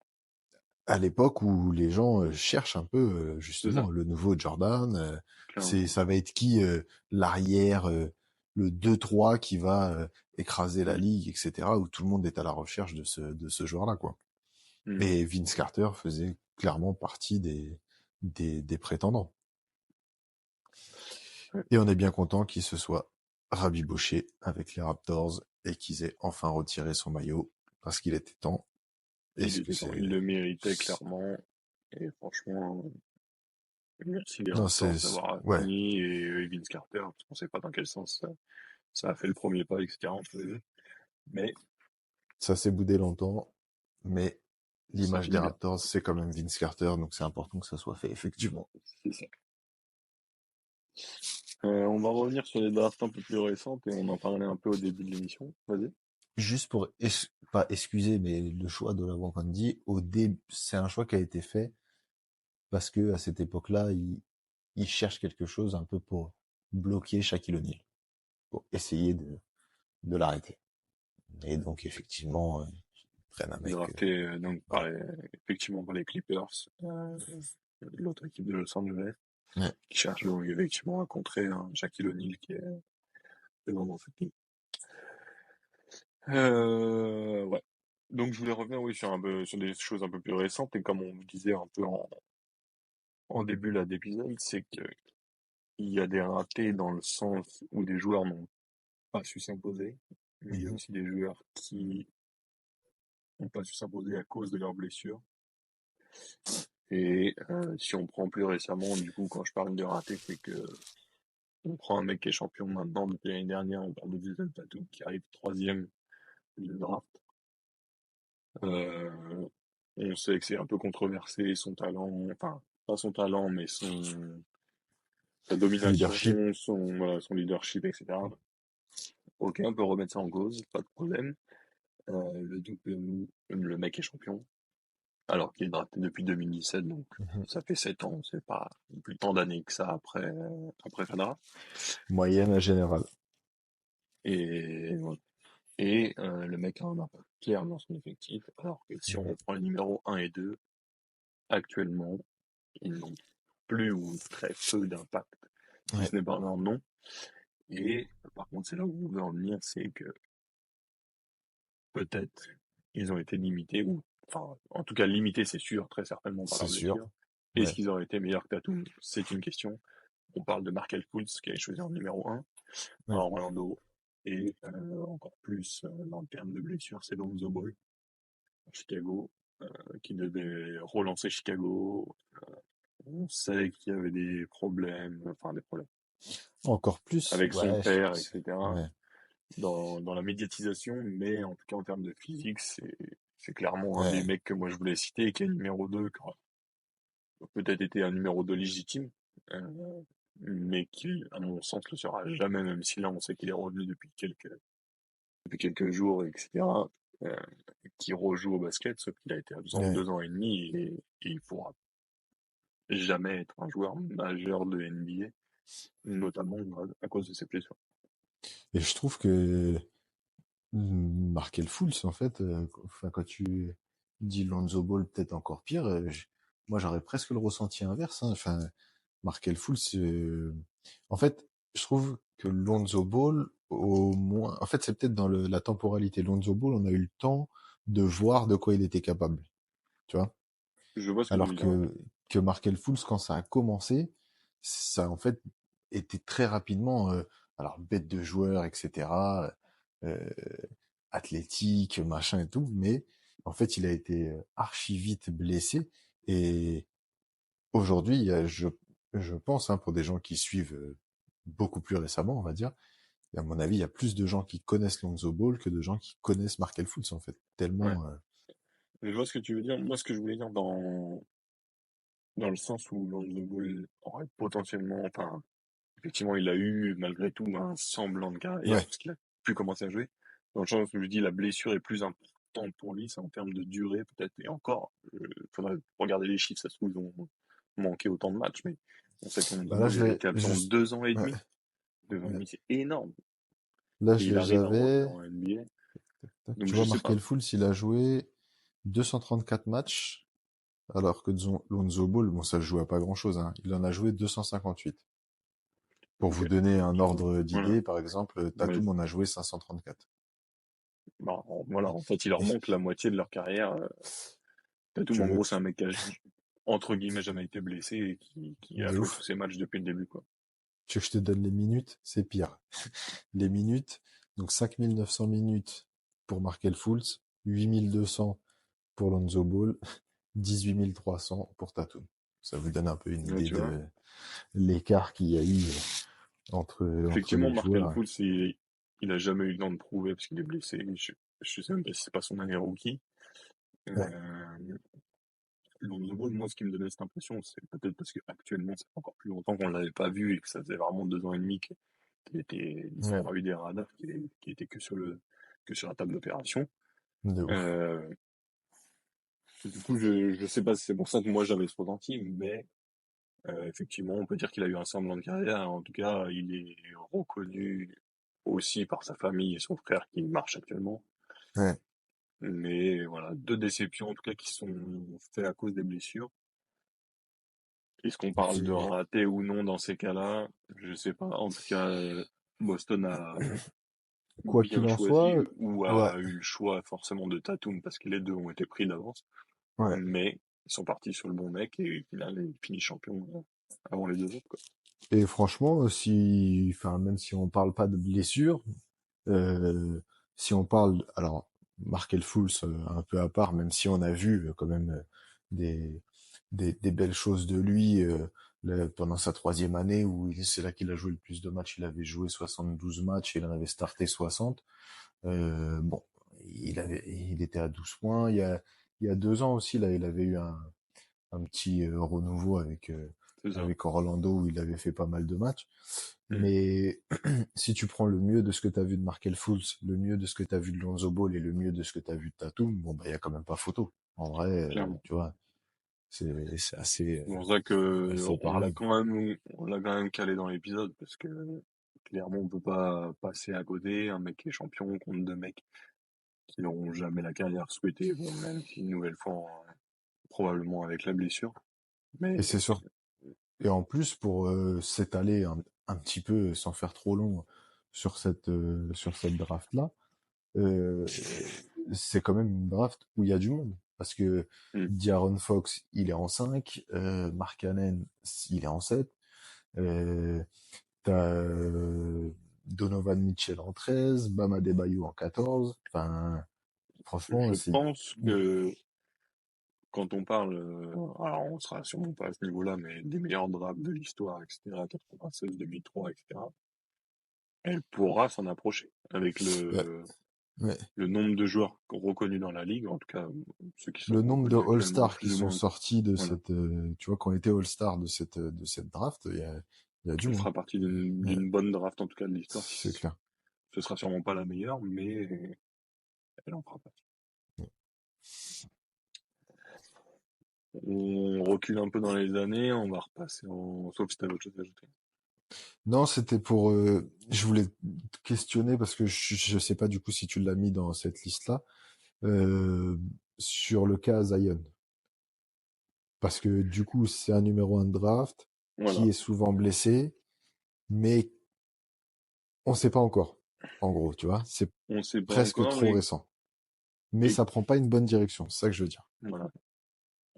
à l'époque où les gens cherchent un peu, C'est ça, justement, le nouveau Jordan, clairement. ça va être qui l'arrière, le 2-3 qui va écraser la Mm, ligue, etc., où tout le monde est à la recherche de ce joueur-là, quoi. mm. Et Vince Carter faisait clairement partie des prétendants. Ouais. Et on est bien content qu'il se soit rabiboché avec les Raptors et qu'ils aient enfin retiré son maillot parce qu'il était temps. Il Est-ce que était temps, il c'est... le méritait clairement. Et franchement, merci les Non, Raptors d'avoir Ouais, fini et Vince Carter, parce qu'on sait pas dans quel sens ça a fait le premier pas, etc. entre les deux. Mais ça s'est boudé longtemps, mais ça l'image des finit bien. Raptors, c'est quand même Vince Carter, donc c'est important que ça soit fait, effectivement. C'est ça. On va revenir sur les drafts un peu plus récentes et on en parlait un peu au début de l'émission. Vas-y. Juste pour, pas excuser, mais le choix de l'avant Candy, au début, c'est un choix qui a été fait parce que à cette époque-là, il cherche quelque chose un peu pour bloquer Shaquille O'Neal, pour essayer de l'arrêter. Et donc, effectivement, ils prennent un mec, Drafté donc voilà. effectivement par les Clippers, l'autre équipe de Los Angeles, Ouais. qui cherche donc effectivement à contrer un Shaquille O'Neal qui est dans cette équipe. Ouais. Donc je voulais revenir oui sur un peu sur des choses un peu plus récentes et comme on vous disait un peu en début là d'épisode, c'est que il y a des ratés dans le sens où des joueurs n'ont pas su s'imposer, mais il y a Mhm. aussi des joueurs qui n'ont pas su s'imposer à cause de leurs blessures. Et si on prend plus récemment, du coup, quand je parle de ratés, c'est que on prend un mec qui est champion maintenant depuis l'année dernière, on parle de Jason Tatum qui arrive troisième du draft. Euh, on sait que c'est un peu controversé son talent, enfin pas son talent, mais sa domination, Leadership. voilà, son leadership, etc. Ok, on peut remettre ça en cause, pas de problème. Le mec est champion, alors qu'il est drafté depuis 2017, donc Mhm. ça fait 7 ans, c'est pas plus tant d'années que ça après Federer. Moyenne générale. Et, voilà. Et le mec a un impact clair dans son effectif, alors que si on Mhm. reprend les numéros un et 2 actuellement, ils n'ont plus ou très peu d'impact, si Ouais, ce n'est pas leur nom. Et par contre, c'est là où on veut en venir, c'est que peut-être ils ont été limités, ou enfin, en tout cas limités, c'est sûr, très certainement par c'est leur sûr. blessure. Est-ce Ouais, qu'ils auraient été meilleurs que Tatum? C'est une question. On parle de Markel Fultz qui est choisi en numéro un ouais, par Orlando. Et encore plus dans le terme de blessure, c'est Lonzo Ball à Chicago qui devait relancer Chicago. On sait qu'il y avait des problèmes, enfin des problèmes encore plus. avec son Ouais, père, etc. ouais, dans la médiatisation, mais en tout cas en termes de physique, c'est clairement un des ouais, mecs que moi je voulais citer, qui est numéro 2 qui aurait peut-être été un numéro 2 légitime, mais qui, à mon sens, le sera jamais, même si là on sait qu'il est revenu depuis quelques jours, etc., euh, qui rejoue au basket, sauf qu'il a été absent ouais. 2 ans et demi et il pourra jamais être un joueur majeur de NBA, notamment à cause de ses blessures. Et je trouve que Markel Fultz, en fait, enfin, quand tu dis Lonzo Ball, peut-être encore pire, moi j'aurais presque le ressenti inverse, hein. Enfin, Markel Fultz, en fait, je trouve que Lonzo Ball, au moins, en fait, c'est peut-être dans la temporalité. Lonzo Ball, on a eu le temps de voir de quoi il était capable, tu vois. Je vois ce que tu Alors veux dire, ouais. que Markel Fultz, quand ça a commencé, ça en fait était très rapidement, alors bête de joueur, etc., euh, athlétique, machin et tout, mais en fait il a été archi vite blessé et aujourd'hui, je pense, hein, pour des gens qui suivent beaucoup plus récemment, on va dire, et à mon avis, il y a plus de gens qui connaissent Lonzo Ball que de gens qui connaissent Markel Fultz en fait, Ouais. tellement. Je vois ce que tu veux dire. Moi, ce que je voulais dire dans le sens où Lonzo Ball aurait potentiellement, enfin, effectivement, il a eu, malgré tout, un semblant de carrière, Ouais, parce qu'il a pu commencer à jouer. Dans le sens où je dis la blessure est plus importante pour lui, c'est en termes de durée, peut-être, et encore, faudrait regarder les chiffres, ça se trouve, ils ont manqué autant de matchs, mais on sait que Lonzo bah là Ball, je il a l'ai été absent juste, 2 ans et ouais, demi. 2 ans et ouais. demi, c'est énorme. Là Et il arrive à j'avais. revenir en NBA. Tac, Donc, tu je vois, sais pas. Markel Fultz, il a joué 234 matchs, alors que Lonzo Ball, bon, ça le joue à pas grand-chose, hein. Il en a joué 258. Pour Ok. vous donner un ordre Voilà. d'idée, par exemple, Ouais. Tatum en a joué 534. Bah, voilà, en fait, il leur manque la moitié de leur carrière. Tatum, Tu en veux gros, que, c'est un mec qui a, entre guillemets, jamais été blessé et qui a de joué tous ouf. ses matchs depuis le début, quoi. Tu veux que je te donne les minutes? C'est pire. Les minutes, donc 5900 minutes pour Markel Fultz, 8200 pour Lonzo Ball, 18300 pour Tatum. Ça vous donne un peu une Ouais, idée tu vois. de l'écart qu'il y a eu entre Effectivement, les Markel joueurs. Fultz, il a jamais eu le temps de prouver parce qu'il est blessé. Je sais même pas si c'est pas son année rookie. Ouais, Euh, Lonzo Ball, moi, ce qui me donnait cette impression, c'est peut-être parce qu'actuellement, ça fait encore plus longtemps qu'on l'avait pas vu et que ça faisait vraiment 2 ans et demi qu'il était ouais, disparu des radars, qu'il était que sur la table d'opération. de ouf. Euh, du coup, je sais pas si c'est pour ça que moi j'avais ce ressenti, mais effectivement, on peut dire qu'il a eu un semblant de carrière. En tout cas, il est reconnu aussi par sa famille et son frère qui marche actuellement. Ouais, Mais voilà, 2 déceptions en tout cas qui sont faites à cause des blessures. Est-ce qu'on parle de et raté ou non dans ces cas-là? Je sais pas. En tout cas, Boston a quoi bien qu'il en soit, choisi ou ouais, a eu le choix forcément de Tatum parce que les deux ont été pris d'avance. ouais. Mais ils sont partis sur le bon mec et au final, ils finissent champions avant les deux autres, quoi. Et franchement, si, enfin, même si on parle pas de blessure, euh, si on parle, alors, Markel Fultz un peu à part, même si on a vu quand même des, des belles choses de lui pendant sa troisième année où c'est là qu'il a joué le plus de matchs. Il avait joué 72 matchs et il en avait starté 60. Bon, il était à 12 points. Il y a 2 ans aussi, là, il avait eu un petit renouveau C'est ça. avec Orlando où il avait fait pas mal de matchs. Mm, Mais si tu prends le mieux de ce que tu as vu de Markel Fultz, le mieux de ce que tu as vu de Lonzo Ball et le mieux de ce que tu as vu de Tatum, bon, bah, il y a quand même pas photo. En vrai, clairement. tu vois, c'est C'est pour ça que assez parlant. on l'a quand même calé dans l'épisode parce que clairement on peut pas passer à côté un mec qui est champion contre deux mecs qui n'auront jamais la carrière souhaitée, bon, même si une nouvelle fois probablement avec la blessure. Et Mais c'est sûr. Et en plus, pour s'étaler un petit peu, sans faire trop long, sur cette draft-là, euh, c'est quand même une draft où il y a du monde. Parce que mm, D'Aaron Fox, il est en 5, Mark Cannon, il est en 7, euh, t'as Donovan Mitchell en 13, Bam Adebayo en 14. Enfin, franchement, je c'est... pense que quand on parle, alors on sera sûrement pas à ce niveau-là, mais des meilleurs drafts de l'histoire, etc., 96, 2003, etc., elle pourra s'en approcher avec Ouais, ouais. le nombre de joueurs reconnus dans la ligue, en tout cas ceux qui sont Le nombre de reconnus actuellement All-Stars qui plus ou sont moins. sortis de Voilà, cette... tu vois, qui ont été All-Stars de cette draft, il y a du elle monde. fera partie Ouais, d'une bonne draft en tout cas de l'histoire. c'est clair. Ce sera sûrement pas la meilleure, mais elle en fera partie. On recule un peu dans les années, on va repasser en... Sauf si t'as autre chose à ajouter. Non, c'était pour... je voulais te questionner parce que je sais pas du coup si tu l'as mis dans cette liste-là, euh, sur le cas Zion. Parce que du coup, c'est un numéro 1 de draft qui Voilà, est souvent blessé, mais on sait pas encore. En gros, tu vois, c'est on sait pas presque encore trop récent. Mais et ça prend pas une bonne direction, c'est ça que je veux dire. voilà.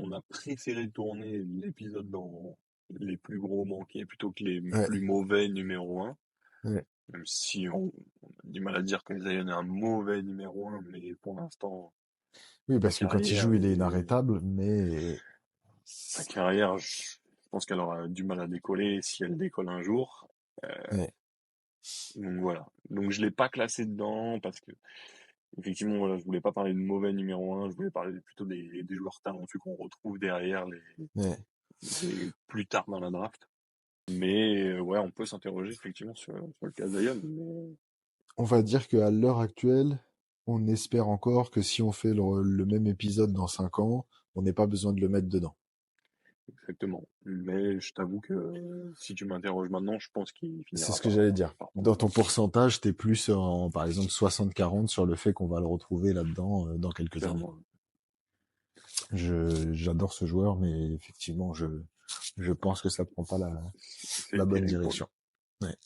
On a préféré tourner l'épisode dans les plus gros manqués plutôt que les Ouais, plus mauvais numéro un. ouais. Même si on a du mal à dire que Zion est un mauvais numéro un, mais pour l'instant, Oui, sa parce que quand il carrière joue, il est est... inarrêtable, mais Sa carrière, je pense qu'elle aura du mal à décoller si elle décolle un jour. ouais, Donc voilà. Donc je l'ai pas classé dedans parce que effectivement voilà, je voulais pas parler de mauvais numéro un, je voulais parler plutôt des joueurs talentueux qu'on retrouve derrière ouais. plus tard dans la draft. Mais ouais, on peut s'interroger effectivement sur le cas Zion. Mais On va dire qu'à l'heure actuelle, on espère encore que si on fait le même épisode dans 5 ans, on n'ait pas besoin de le mettre dedans. exactement. Mais je t'avoue que si tu m'interroges maintenant, je pense qu'il C'est finira ce que j'allais dire. par tomber Dans dedans. ton pourcentage, t'es plus en, par exemple, 60-40 sur le fait qu'on va le retrouver là-dedans dans quelques années. Clairement. J'adore ce joueur, mais effectivement, je pense que ça prend pas la C'est bonne terrible pour lui. direction. Ouais.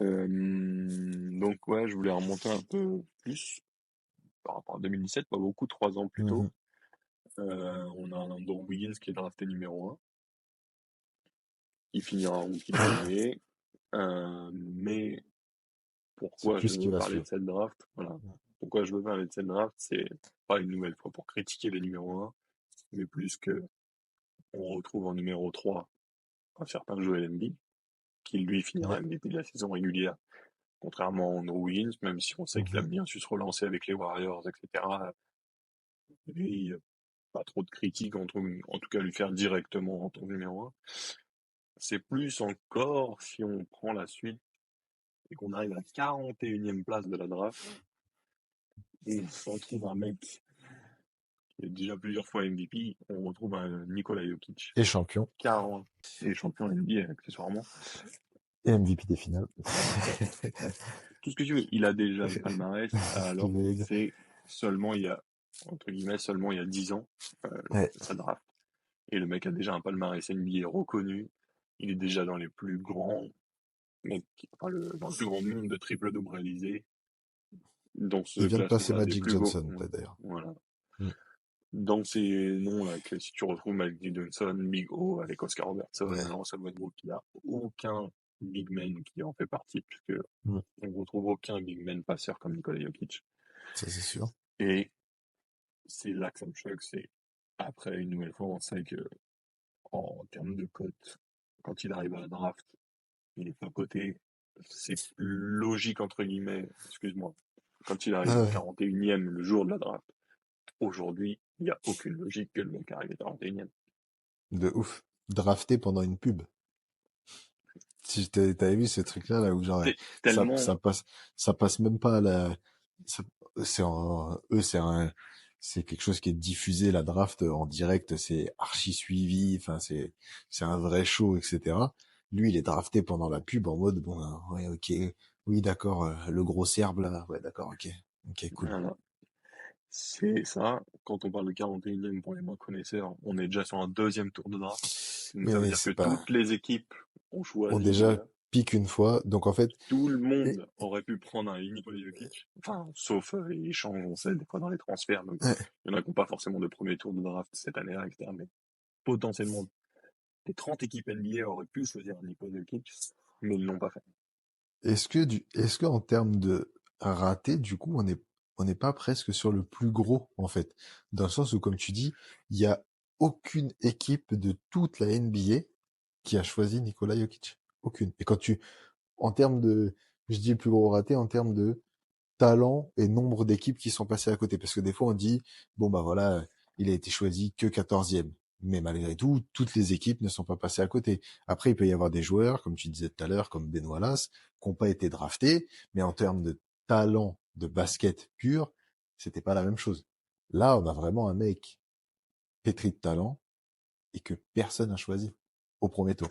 Donc ouais, je voulais remonter un peu plus par rapport à 2017, pas beaucoup, 3 ans plus tôt. Mhm. On a un Andrew Wiggins qui est drafté numéro un. Il finira rookie de l'année. Mais C'est pourquoi plus je ce qui veux va parler de suivre. cette draft? Voilà. Pourquoi je veux parler de cette draft, c'est pas une nouvelle fois pour critiquer les numéros un, mais plus que on retrouve en numéro 3 un certain Joel Embiid, qui lui finira Ouais. MVP de la saison régulière, contrairement à Andrew Wiggins, même si on sait qu'il a Mhm. bien su se relancer avec les Warriors, etc. Et il y a pas trop de critiques, en tout cas lui faire directement en tant que numéro un. C'est plus encore si on prend la suite et qu'on arrive à la 41e place de la draft, et on retrouve un mec qui est déjà plusieurs fois MVP, on retrouve un Nikola Jokic, Et champion. 40 et champion NBA accessoirement. Et MVP des finales. Tout ce que tu veux, il a déjà le palmarès, alors que Les gars. c'est seulement il y a, entre guillemets, seulement il y a 10 ans, Ouais, sa draft. Et le mec a déjà un palmarès NBA reconnu, il est déjà dans les plus grands mecs, enfin dans le plus grand nombre de triple-double réalisés, dans ce il vient de passer classement-là des Magic plus beaux. Johnson, d'ailleurs. Voilà. Mm. Dans ces noms-là, que si tu retrouves Magic Johnson, Big O, avec Oscar Robertson, Ouais. Russell Westbrook, il n'y a aucun big man qui en fait partie, puisque Mm. on ne retrouve aucun big man passeur comme Nikola Jokic. Ça, c'est sûr. Et c'est là que ça me choque, c'est après, une nouvelle fois, on sait que en termes de cote, quand il arrive à la draft, il est pas coté. C'est logique, entre guillemets, excuse-moi, quand il arrive Ah au ouais. 41e le jour de la draft. Aujourd'hui, il n'y a aucune logique que le mec arrive au 41e. De ouf. Drafté pendant une pub. Si t'avais vu ce truc-là, là, où genre, C'est ça, tellement, ça passe même pas à la, ça- eux, c'est quelque chose qui est diffusé, la draft, en direct, c'est archi suivi, enfin, c'est un vrai show, etc. Lui, il est drafté pendant la pub en mode, bon, ouais, ok, oui, d'accord, le gros serbe, là, ouais, d'accord, ok, cool. voilà. C'est ça. Quand on parle de 41e pour les moins connaisseurs, on est déjà sur un deuxième tour de draft. Donc Oui, ça veut oui, dire que c'est pas, toutes les équipes ont on choisi déjà déjà. pique une fois, donc en fait, Tout le et- monde aurait pu prendre un Nikola Jokic. Enfin, sauf les échanges, on sait, des fois dans les transferts. Donc, ouais. il y en a qui n'ont pas forcément de premier tour de draft cette année-là, etc. Mais potentiellement, les 30 équipes NBA auraient pu choisir un Nikola Jokic, mais ils ne l'ont pas fait. Est-ce que en termes de raté, du coup, on n'est pas presque sur le plus gros, en fait, dans le sens où, comme tu dis, il y a aucune équipe de toute la NBA qui a choisi Nikola Jokic. Aucune. Et quand en termes de, je dis le plus gros raté, en termes de talent et nombre d'équipes qui sont passées à côté. Parce que des fois, on dit, bon, bah voilà, il a été choisi que 14e. Mais malgré tout, toutes les équipes ne sont pas passées à côté. Après, il peut y avoir des joueurs, comme tu disais tout à l'heure, comme Ben Wallace, qui n'ont pas été draftés, mais en termes de talent de basket pur, c'était pas la même chose. Là, on a vraiment un mec pétri de talent et que personne n'a choisi au premier tour.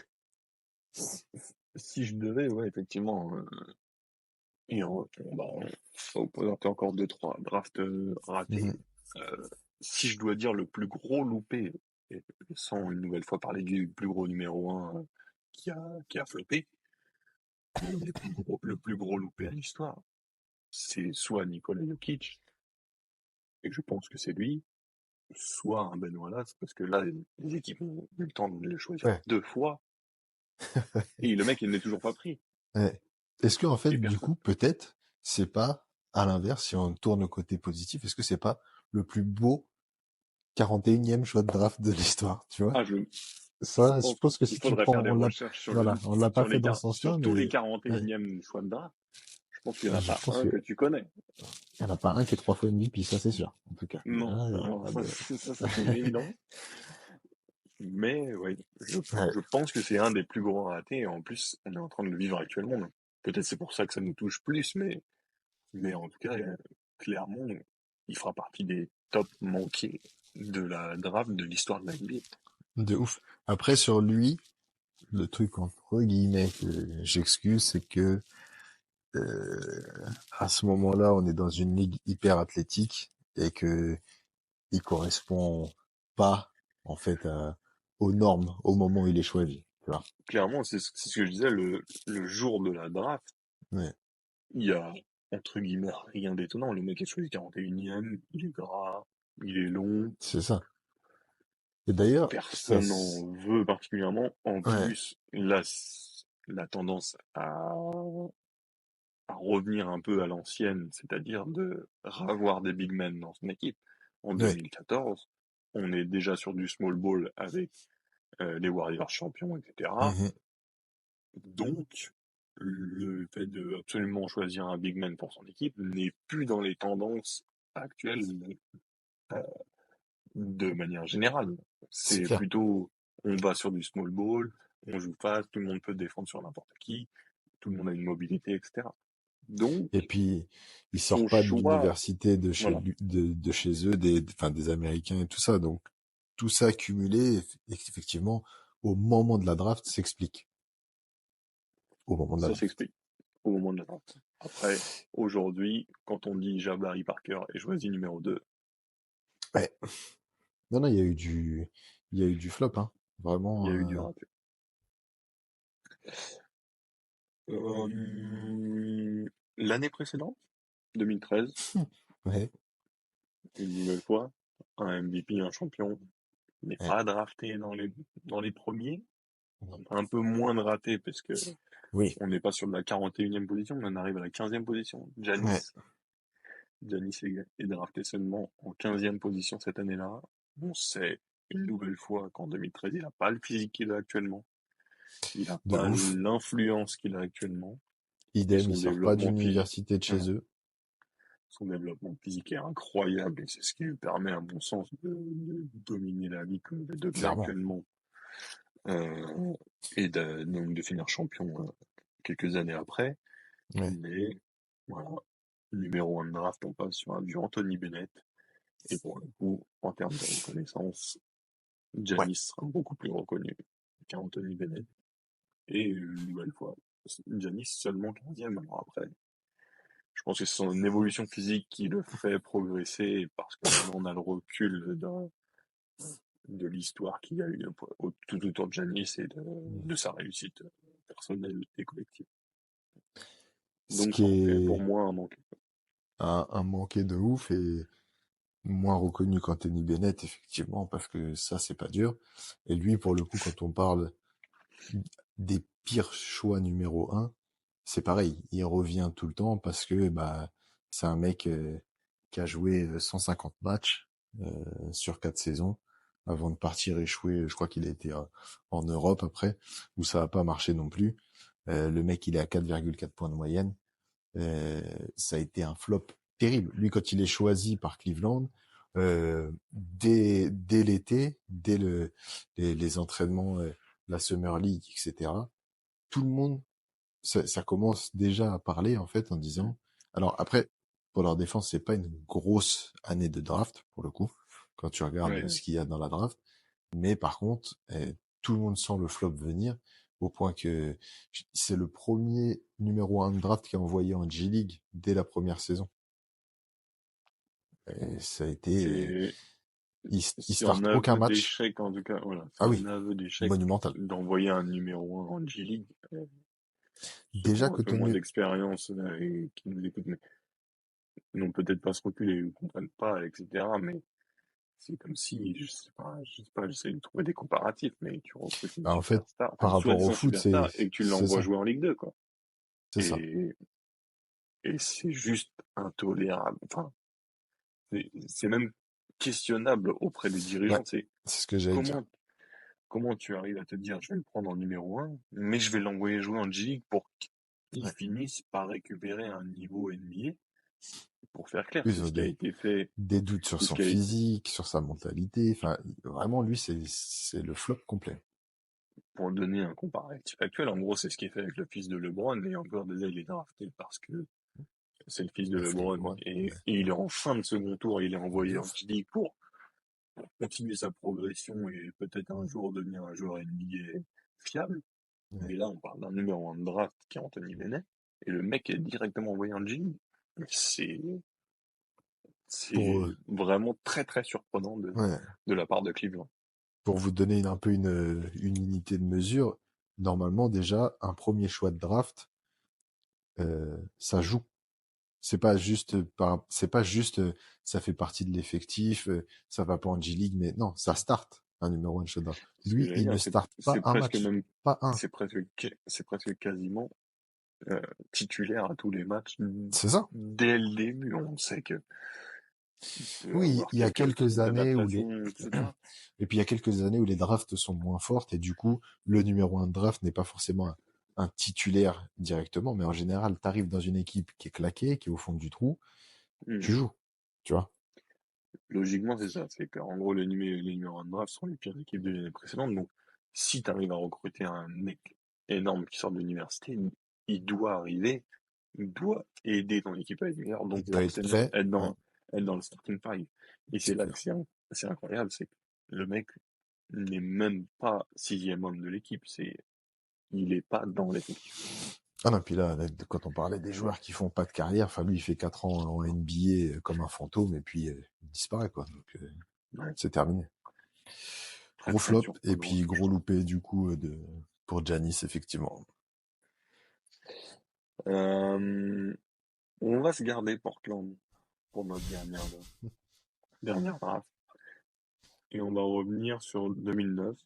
Si je devais, ouais, effectivement, on va vous présenter encore deux, trois drafts ratés. Mhm. Euh, si je dois dire le plus gros loupé, et sans une nouvelle fois parler du plus gros numéro un qui a floppé, le plus gros loupé à l'histoire, c'est soit Nikola Jokic, et je pense que c'est lui, soit un Ben Wallace, parce que là, les équipes ont eu le temps de le choisir Ouais. deux fois, et le mec, il n'est toujours pas pris. Ouais. Est-ce que en Et fait, du personne. coup, peut-être, c'est pas à l'inverse, si on tourne au côté positif, est-ce que c'est pas le plus beau 41e choix de draft de l'histoire, tu vois? Ah, je Ça, je pense pense que qu'il si tu faudrait faire prends, des recherches voilà, on l'a pas fait dans ce sur sens-là, tous les mais ouais, 41e choix de draft. Je pense qu'il n'y en a je pas pense un que que tu connais. y en a pas un qui est 3 fois MVP, ça c'est sûr, en tout cas. Non, Là, y a alors pas ça, de... ça c'est une évidence. Mais oui, Ouais, je pense que c'est un des plus gros ratés. Et en plus, on est en train de le vivre actuellement. Donc peut-être c'est pour ça que ça nous touche plus, mais en tout cas, clairement, il fera partie des top manqués de la draft de l'histoire de la NBA. de ouf. Après, sur lui, le truc entre guillemets que j'excuse, c'est que à ce moment-là, on est dans une ligue hyper athlétique et que il correspond pas en fait aux normes au moment où il est choisi. Tu vois. Clairement, c'est ce que je disais, le jour de la draft, Ouais, il y a, entre guillemets, rien d'étonnant. Le mec est choisi 41e, il est gras, il est long, c'est ça. Et d'ailleurs, personne n'en veut particulièrement. En ouais, plus, là, la tendance à revenir un peu à l'ancienne, c'est-à-dire de ravoir des big men dans son équipe. En ouais, 2014, on est déjà sur du small ball avec les Warriors champions, etc. mhm, Donc, le fait de absolument choisir un big man pour son équipe n'est plus dans les tendances actuelles de manière générale. C'est C'est clair. plutôt, on va sur du small ball, on joue fast, tout le monde peut défendre sur n'importe qui, tout le monde a une mobilité, etc. Et Donc, puis, il sort son pas de choix, l'université de chez voilà, lui, de chez eux, enfin, des Américains et tout ça. Donc, tout ça accumulé, effectivement, au moment de la draft, s'explique. Au moment de la ça draft. s'explique au moment de la draft. Après, aujourd'hui, quand on dit Jabari Parker est choisi numéro 2, Ouais. Non, non, il y a eu du flop, hein. il y a Vraiment, eu du raté. Euh, L'année précédente, 2013, ouais, une nouvelle fois, un MVP, un champion, n'est ouais. pas drafté dans les premiers. Non. On a un peu moins de ratés parce que Oui, on n'est pas sur la 41e position, on en arrive à la 15e position. ouais. Giannis est drafté seulement en 15e position cette année-là. On sait une nouvelle fois qu'en 2013, il n'a pas le physique qu'il a actuellement. Il n'a De pas ouf. l'influence qu'il a actuellement. Et Idem, il sort pas d'une université de voilà, chez eux. son développement physique est incroyable et c'est ce qui lui permet, à mon sens, de dominer la ligue comme il le domine Clairement. actuellement. Euh, et donc de finir champion quelques années après. Ouais, Mais voilà, numéro 1 de draft, on passe sur du Anthony Bennett. Et pour le coup, en termes de reconnaissance, ouais. Giannis sera beaucoup plus reconnu qu'Anthony Bennett. Et une nouvelle fois, Giannis seulement 15e. Alors après, je pense que c'est son évolution physique qui le fait progresser parce que maintenant on a le recul de l'histoire qu'il y a eu tout autour de Giannis et de sa réussite personnelle et collective. Ce Donc qui ça en fait pour est moi un manque. un manqué de ouf et moins reconnu qu'Anthony Bennett, effectivement, parce que ça, c'est pas dur. Et lui, pour le coup, quand on parle des pires choix numéro un, c'est pareil. Il revient tout le temps parce que bah c'est un mec qui a joué 150 matchs sur 4 saisons avant de partir échouer. Je crois qu'il a été en Europe après, où ça a pas marché non plus. Le mec, il est à 4,4 points de moyenne. Ça a été un flop terrible. Lui, quand il est choisi par Cleveland, dès l'été, dès les entraînements, la Summer League, etc., tout le monde, ça commence déjà à parler, en fait, en disant, alors après, pour leur défense, c'est pas une grosse année de draft, pour le coup, quand tu regardes Ouais, ce qu'il y a dans la draft, mais par contre, tout le monde sent le flop venir, au point que c'est le premier numéro 1 de draft qui est envoyé en G-League dès la première saison. Et ça a été, c'est il c'est un start aucun aveu match. d'échec en tout cas. Voilà, c'est Ah un oui, aveu d'échec monumental. d'envoyer un numéro 1 en G-League. Ceux qui Déjà ont un que peu ton, moins d'expérience et qui nous écoutent, mais n'ont peut-être pas ce recul et ne comprennent pas, etc. Mais c'est comme si, je sais pas, j'essaie de trouver des comparatifs, mais tu recrutes une bah, en fait, superstar, enfin par une rapport au soi-disant foot, superstar, et que tu c'est l'envoies ça, jouer en Ligue 2, quoi. c'est ça. Et, et c'est juste intolérable. Enfin, c'est même questionnable auprès des Ouais, dirigeants. C'est c'est ce que j'allais dire. comment, comment tu arrives à te dire, je vais le prendre en numéro 1, mais je vais l'envoyer jouer en G-League pour qu'il Ouais. finisse par récupérer un niveau NBA. Pour faire clair, c'est Ils ont ce qui a été fait, des doutes sur c'est ce son qui a été, physique, sur sa mentalité. Enfin, vraiment, lui, c'est le flop complet. pour donner un comparatif actuel, en gros, c'est ce qui est fait avec le fils de LeBron, et encore déjà, il est drafté parce que c'est le fils de Bah, c'est LeBron, LeBron. et Ouais, il est en fin de second tour, il est de envoyé en ouf. G-League pour continuer sa progression et peut-être un jour devenir un joueur NBA fiable. Ouais. Mais là, on parle d'un numéro 1 de draft qui est Anthony Bennett, et le mec est directement envoyé en G-League. C'est, Pour, c'est vraiment très très surprenant ouais, de la part de Cleveland. pour vous donner un peu une unité de mesure, normalement, déjà, un premier choix de draft, ça joue. C'est pas juste, ça fait partie de l'effectif, ça va pas en G-League, mais non, ça start un numéro 1 shot draft. C'est ce que Lui, j'allais il ne dire, starte pas c'est un presque match. même, Pas un. c'est presque quasiment titulaire à tous les matchs C'est ça. dès le début. On sait que peut Oui, avoir il y a quelques quelques années où les, adaptations, etc. et puis il y a quelques années où les drafts sont moins fortes et du coup, le numéro 1 de draft n'est pas forcément un titulaire directement, mais en général, tu arrives dans une équipe qui est claquée, qui est au fond du trou, Hmm. tu joues, tu vois. Logiquement, c'est ça. C'est qu'en gros, les numéros 1 de draft sont les pires équipes de l'année précédente. Donc, si tu arrives à recruter un mec énorme qui sort de l'université, il doit arriver, il doit aider ton équipe à être meilleure, Il donc doit être forcément prêt. Ouais, être dans le starting five. Et c'est c'est là que clair. c'est incroyable, c'est que le mec n'est même pas sixième homme de l'équipe, il est pas dans l'effectif. Ah non, puis là, quand on parlait des joueurs qui font pas de carrière, enfin lui, il fait 4 ans en NBA comme un fantôme et puis il disparaît, quoi. Donc Ouais, c'est terminé. très Gros très flop et surprenant, puis je gros trouve. loupé du coup pour Giannis, effectivement. Euh, on va se garder Portland pour notre dernière draft. Et on va revenir sur 2009.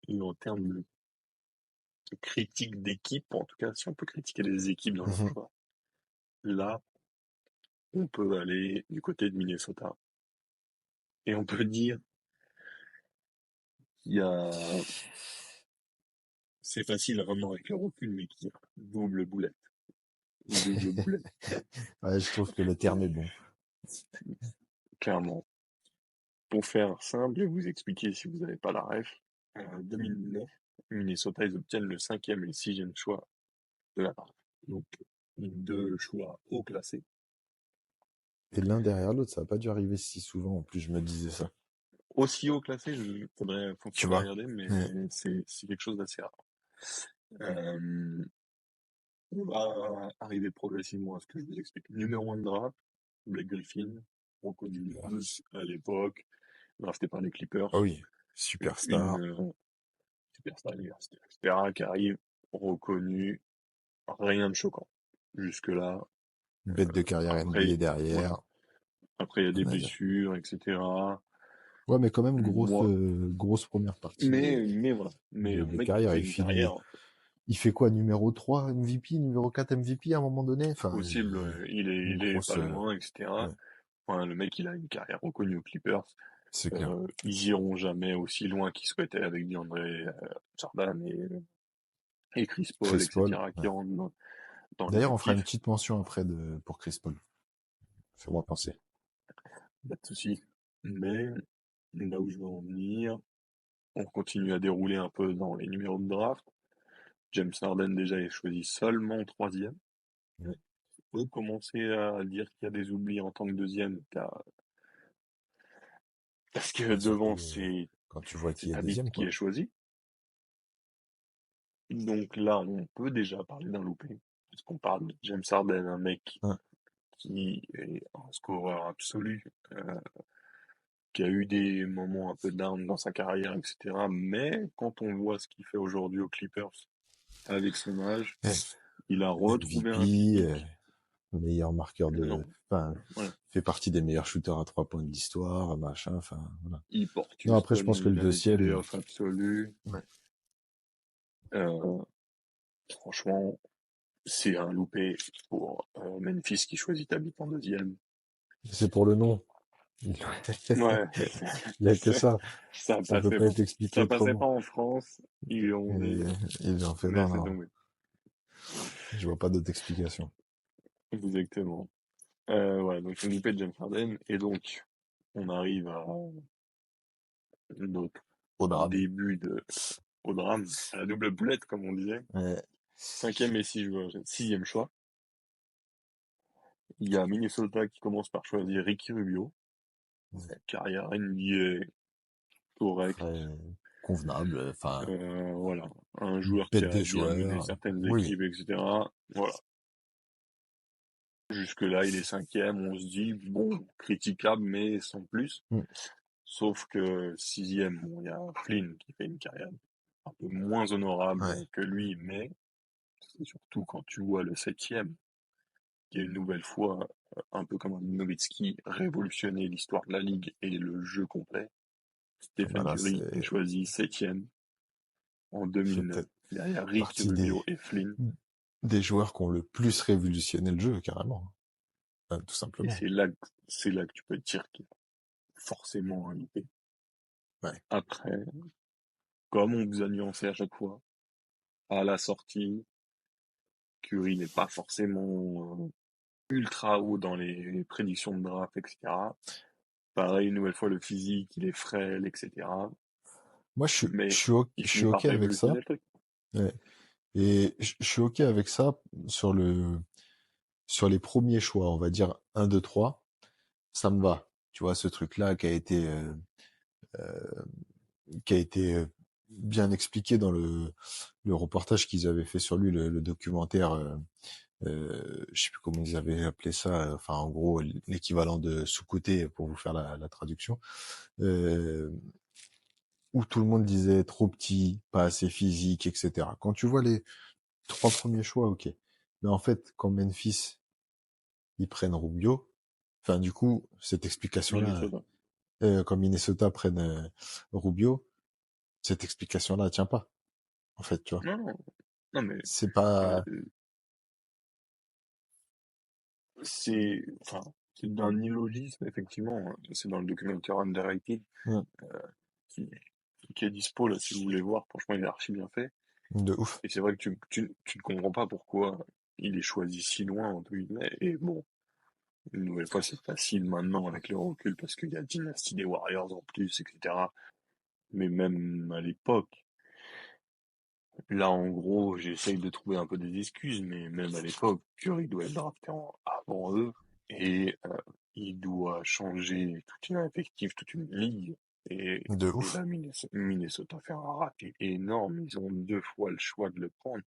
Et en termes de critique d'équipe, en tout cas, si on peut critiquer les équipes dans leur Mhm. choix, là, on peut aller du côté de Minnesota. Et on peut dire qu'il y a, c'est facile vraiment avec le recul, mais qu'il y a double boulette. Double boulette, Ouais, je trouve que le terme est bon. clairement. Pour faire simple et vous expliquer si vous n'avez pas la ref, 2009, Minnesota, ils obtiennent le cinquième et le sixième choix de la draft. Donc, deux choix haut classés. Et l'un derrière l'autre, ça n'a pas dû arriver si souvent. En plus, je me disais ça. Aussi haut classé, Tu faudrait vois? regarder, mais Ouais. c'est quelque chose d'assez rare. Euh, on va arriver progressivement à ce que je vous explique. Numéro 1 de draft, Blake Griffin, reconnu de tous à l'époque, drafté par les Ah Clippers, oui, une superstar, superstar universitaire, etc., qui arrive reconnu, rien de choquant. Jusque-là, bête de carrière NBA après, voilà. derrière, Après, il y a des rien à dire. blessures, etc. Ouais, mais quand même, Moi, grosse première partie mais voilà. Mais un de mec qui carrière. fait une carrière Il fait quoi, numéro 3 MVP, numéro 4 MVP à un moment donné? Enfin, possible, une il est pas grosse, loin, etc. ouais, Enfin, le mec, il a une carrière reconnue aux Clippers. c'est clair. Ils iront jamais aussi loin qu'ils souhaitaient avec DeAndre Jordan et Chris Paul, Chris Paul, etc., ouais. qui rentrent dans D'ailleurs, on fera une l'effectif. petite mention après pour Chris Paul. Fais-moi penser. Pas de souci. Mais là où je veux en venir, on continue à dérouler un peu dans les numéros de draft. James Harden déjà est choisi seulement troisième. Ouais. On peut commencer à dire qu'il y a des oublis en tant que deuxième, parce que Bah, devant surtout quand tu vois qui c'est est Habib deuxième, qui quoi. est choisi. Donc là, on peut déjà parler d'un loupé. Parce qu'on parle de James Harden, un mec Ouais. qui est un scoreur absolu, qui a eu des moments un peu down dans sa carrière, etc. Mais quand on voit ce qu'il fait aujourd'hui aux Clippers, avec son âge, Ouais. il a retrouvé un MVP, physique. meilleur marqueur Non, enfin, voilà. fait partie des meilleurs shooters à 3 points de l'histoire, machin, enfin, voilà. Il porte Non, après, je Houston pense que le une année de deuxième, playoff absolue. ouais. Euh, franchement, c'est un loupé pour Memphis qui choisit Habib en deuxième. C'est pour le nom. Il Ouais, y a que ça. ça Ça peut passait pas pas. être expliqué Ça passait pas autrement. en France. Ils ont Et dit, ils ont fait, non, laissez non, tomber. je vois pas d'autre explication. Exactement. Ouais, donc c'est loupé de James Harden. Et donc, on arrive à notre Au drame. au drame, à la double boulette, comme on disait. Ouais. Cinquième et sixième choix. Il y a Minnesota qui commence par choisir Ricky Rubio. Ouais. Carrière NBA correcte. Très convenable, enfin, Voilà. Un joueur qui bête a de bien mené joueur. certaines Oui, oui. équipes, etc. Voilà. Jusque-là, il est cinquième. On se dit, bon, critiquable, mais sans plus. Mm. Sauf que sixième, bon, il y a Flynn qui fait une carrière un peu moins Ouais. honorable que lui, mais c'est surtout quand tu vois le septième, qui est une nouvelle fois, un peu comme un Nowitzki, révolutionné l'histoire de la ligue et le jeu complet. Ah bah Stephen là, Curry est choisi septième en il fait 2009, peut-être derrière Ricky partie Rubio et Flynn. des joueurs qui ont le plus révolutionné le jeu, carrément. Tout Et simplement. c'est là que tu peux te dire qu'il y a forcément un loupé. Ouais. Après, comme on vous a nuancé à chaque fois, à la sortie, Curry n'est pas forcément ultra haut dans les prédictions de draft, etc. Pareil, une nouvelle fois, le physique, il est frêle, etc. Moi, Mais il je suis finit OK par avec ça. révolutionner le truc. Ouais. Et je suis OK avec ça sur sur les premiers choix, on va dire un 2 3 ça me va. Tu vois, ce truc-là qui a été bien expliqué dans le reportage qu'ils avaient fait sur lui, le documentaire, je sais plus comment ils avaient appelé ça, enfin, en gros, l'équivalent de sous-côté pour vous faire la traduction, euh, où tout le monde disait trop petit, pas assez physique, etc. Quand tu vois les trois premiers choix, ok. Mais en fait, quand Memphis, ils prennent Rubio, enfin, du coup, cette explication-là, Minnesota. quand Minnesota prenne Rubio, cette explication-là tient pas, en fait, tu vois. Non, non, non, mais C'est euh, pas, enfin, c'est d'un illogisme, effectivement, hein. C'est dans le documentaire Underrated hmm, qui, qui est dispo, là, si vous voulez voir. Franchement, il est archi bien fait. de ouf. Et c'est vrai que tu ne comprends pas pourquoi il est choisi si loin, entre guillemets. Et bon, une nouvelle fois, c'est facile maintenant avec le recul parce qu'il y a Dynasty des Warriors en plus, etc. Mais même à l'époque, là, en gros, j'essaye de trouver un peu des excuses, mais même à l'époque, Curry doit être drafté avant eux et il doit changer tout un effectif, toute une ligue. De Et ouf. là, Minnesota fait un raté énorme. Ils ont deux fois le choix de le prendre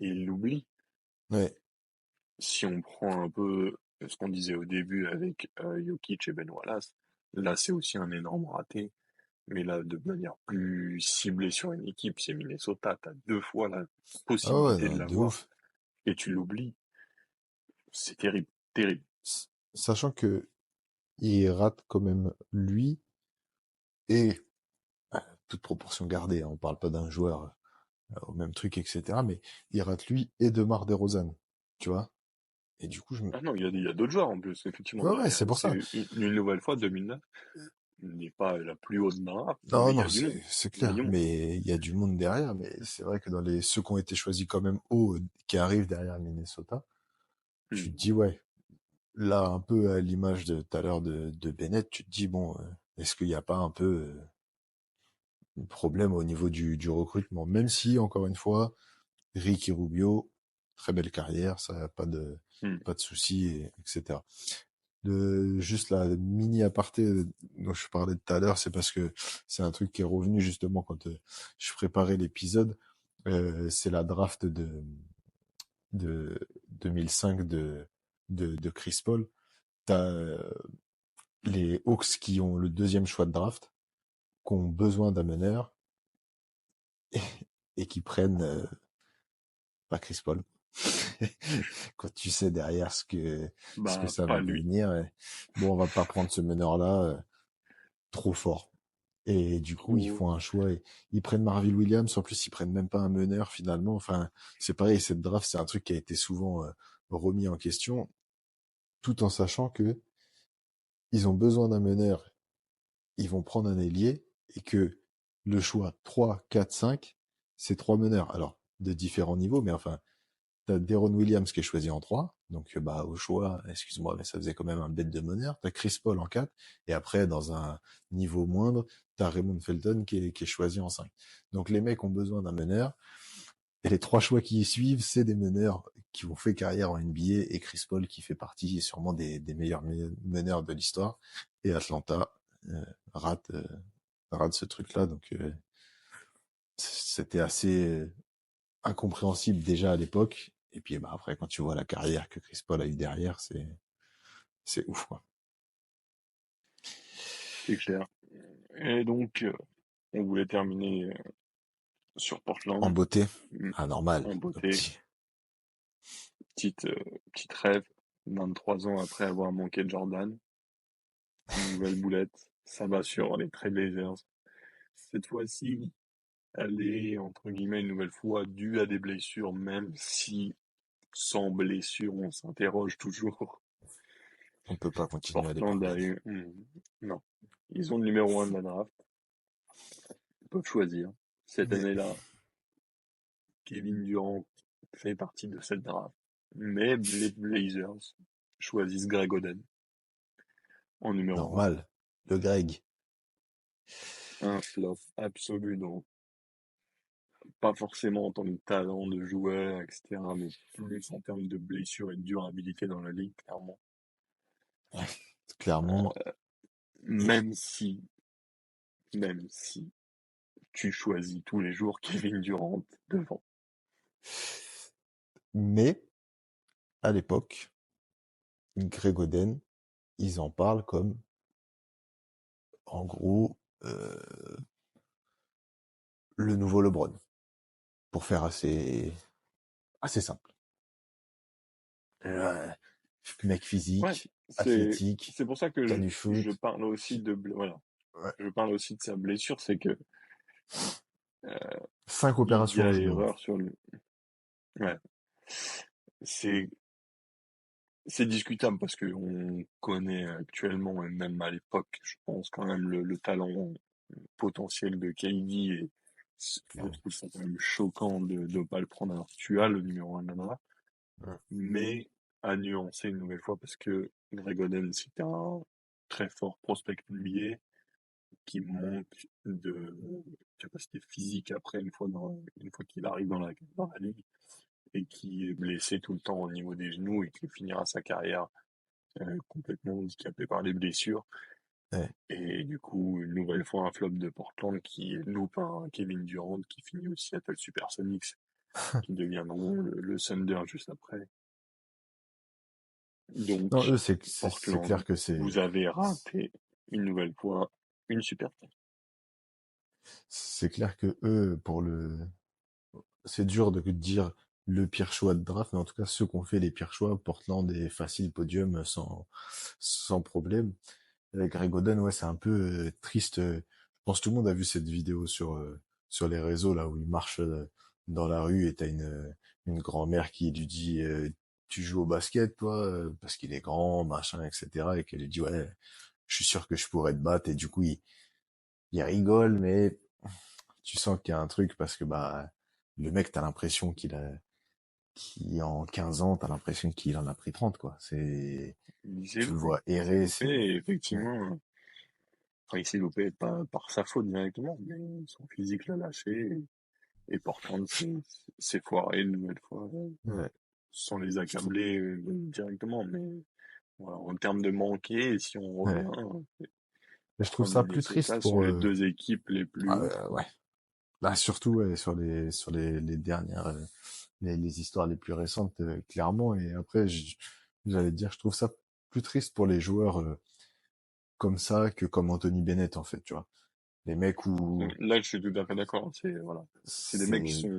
et ils l'oublient. Ouais. Si on prend un peu ce qu'on disait au début avec Jokic et Ben Wallace, là, c'est aussi un énorme raté. Mais là, de manière plus ciblée sur une équipe, c'est Minnesota. T'as deux fois la Ah ouais, possibilité de non, de l'avoir ouf. et tu l'oublies. C'est terrible, terrible. Sachant que il rate quand même lui et toute proportion gardée, hein, on parle pas d'un joueur au même truc, etc. Mais il rate lui et DeMar DeRozan, tu vois. Et du coup, Ah non, il y a d'autres joueurs en plus, effectivement, ouais, ouais, derrière. c'est pour ça. C'est une nouvelle fois 2009 n'est pas la plus haute d'un draft, Non, mais il y non, a du monde. c'est Il y a clair. du monde. Mais il y a du monde derrière. Mais c'est vrai que dans les ceux qui ont été choisis quand même haut, qui arrivent derrière Minnesota, tu te Hmm. dis ouais. Là, un peu à l'image de tout à l'heure de Bennett, tu te dis bon, est-ce qu'il n'y a pas un peu un problème au niveau du recrutement? Même si, encore une fois, Ricky Rubio, très belle carrière, ça Hmm. pas de souci, etc. Juste la mini aparté dont je parlais tout à l'heure, c'est parce que c'est un truc qui est revenu justement quand je préparais l'épisode. C'est la draft de 2005 de Chris Paul. T'as les Hawks qui ont le deuxième choix de draft, qui ont besoin d'un meneur et, et qui prennent pas Chris Paul. Quand tu sais derrière ce que Bah, ça va pas lui. devenir, bon, on va pas prendre ce meneur-là trop fort. Et du coup, ils Trop. font un choix et ils prennent Marvin Williams. En plus, ils prennent même pas un meneur finalement. Enfin, c'est pareil, cette draft, c'est un truc qui a été souvent remis en question, tout en sachant que ils ont besoin d'un meneur, ils vont prendre un ailier et que le choix 3, 4, 5, c'est trois meneurs. Alors, de différents niveaux, mais enfin, t'as Deron Williams qui est choisi en 3, donc bah au choix, excuse-moi, mais ça faisait quand même un bête de meneur. T'as Chris Paul en 4, et après, dans un niveau moindre, t'as Raymond Felton qui est choisi en 5. Donc les mecs ont besoin d'un meneur, et les trois choix qui y suivent, c'est des meneurs qui ont fait carrière en NBA, et Chris Paul qui fait partie sûrement des meilleurs meneurs de l'histoire, et Atlanta euh, rate, euh, rate ce truc-là, donc c'était assez incompréhensible déjà à l'époque. Et puis bah, après, quand tu vois la carrière que Chris Paul a eu derrière, c'est ouf, quoi. C'est clair. Et donc, on voulait terminer sur En Portland. beauté, Hmm. anormal, En le beauté. petit. Petite, petite rêve. 23 ans après avoir manqué de Jordan. Une nouvelle boulette. Ça va sur les Trailblazers. Cette fois-ci, elle est, entre guillemets, une nouvelle fois due à des blessures, même si sans blessure, on s'interroge toujours. On peut pas continuer à les Portland a pardonner. eu... Non. Ils ont le numéro 1 de la draft. Ils peuvent choisir. Cette Mais année-là, Kevin Durant fait partie de cette draft. Mais les Blazers choisissent Greg Oden en numéro 1. normal. Le Greg. Un flop absolu, donc pas forcément en tant que talent de joueur, etc., mais plus en termes de blessures et de durabilité dans la ligue, clairement. Clairement. Et- Même si, même si tu choisis tous les jours Kevin Durant devant. Mais, à l'époque, Greg Oden, ils en parlent comme, en gros, le nouveau LeBron. Pour faire assez simple. Euh, Mec Ouais, physique, c'est athlétique, c'est pour ça que qui a du je shoot. parle aussi voilà, Ouais. je parle aussi de sa blessure, c'est que euh, 5 il y opérations au a genou. erreur sur lui. Ouais, c'est c'est discutable parce que on connaît actuellement et même à l'époque, je pense quand même le talent potentiel de KD et je Ouais. trouve ça quand même choquant de ne pas le prendre. Alors tu as le numéro 1 là, Ouais. mais à nuancer une nouvelle fois parce que Greg Oden c'était un très fort prospect NBA qui manque de capacité physique après une fois qu'il arrive dans la ligue et qui est blessé tout le temps au niveau des genoux et qui finira sa carrière complètement handicapé par les blessures. Ouais. Et du coup, une nouvelle fois, un flop de Portland qui loupe un Kevin Durant qui finit au Seattle Supersonics, qui deviendront le Thunder juste après. Non, Donc, eux, c'est Portland, clair que vous avez raté une nouvelle fois une super team. c'est clair que eux, c'est dur de dire le pire choix de draft, mais en tout cas, ceux qui ont fait les pires choix, Portland est facile podium sans problème. Greg Oden, ouais, c'est un peu triste. Je pense que tout le monde a vu cette vidéo sur les réseaux là où il marche dans la rue et t'as une grand-mère qui lui dit tu joues au basket toi parce qu'il est grand machin etc et qu'elle lui dit ouais je suis sûr que je pourrais te battre et du coup il rigole mais tu sens qu'il y a un truc parce que bah le mec t'as l'impression qu'il en 15 ans t'as l'impression qu'il en a pris 30 quoi. C'est tu le vois Il s'est errer loupé, c'est et ouais. effectivement. Enfin, il s'est loupé pas par sa faute directement, mais son physique l'a lâché, et Portland s'est foiré une nouvelle fois, Ouais. sans les Je trouve accabler directement, mais voilà, en termes de manquer, si on revient, ouais. Mais je trouve Portland ça et plus triste Minnesota sont pour les deux équipes les plus hautes. ouais. Là, surtout ouais, sur les dernières les histoires les plus récentes clairement et après j'allais te dire je trouve ça plus triste pour les joueurs comme ça que comme Anthony Bennett en fait, tu vois. Les mecs où Là, je suis tout à fait d'accord. Voilà, c'est des mecs qui c'est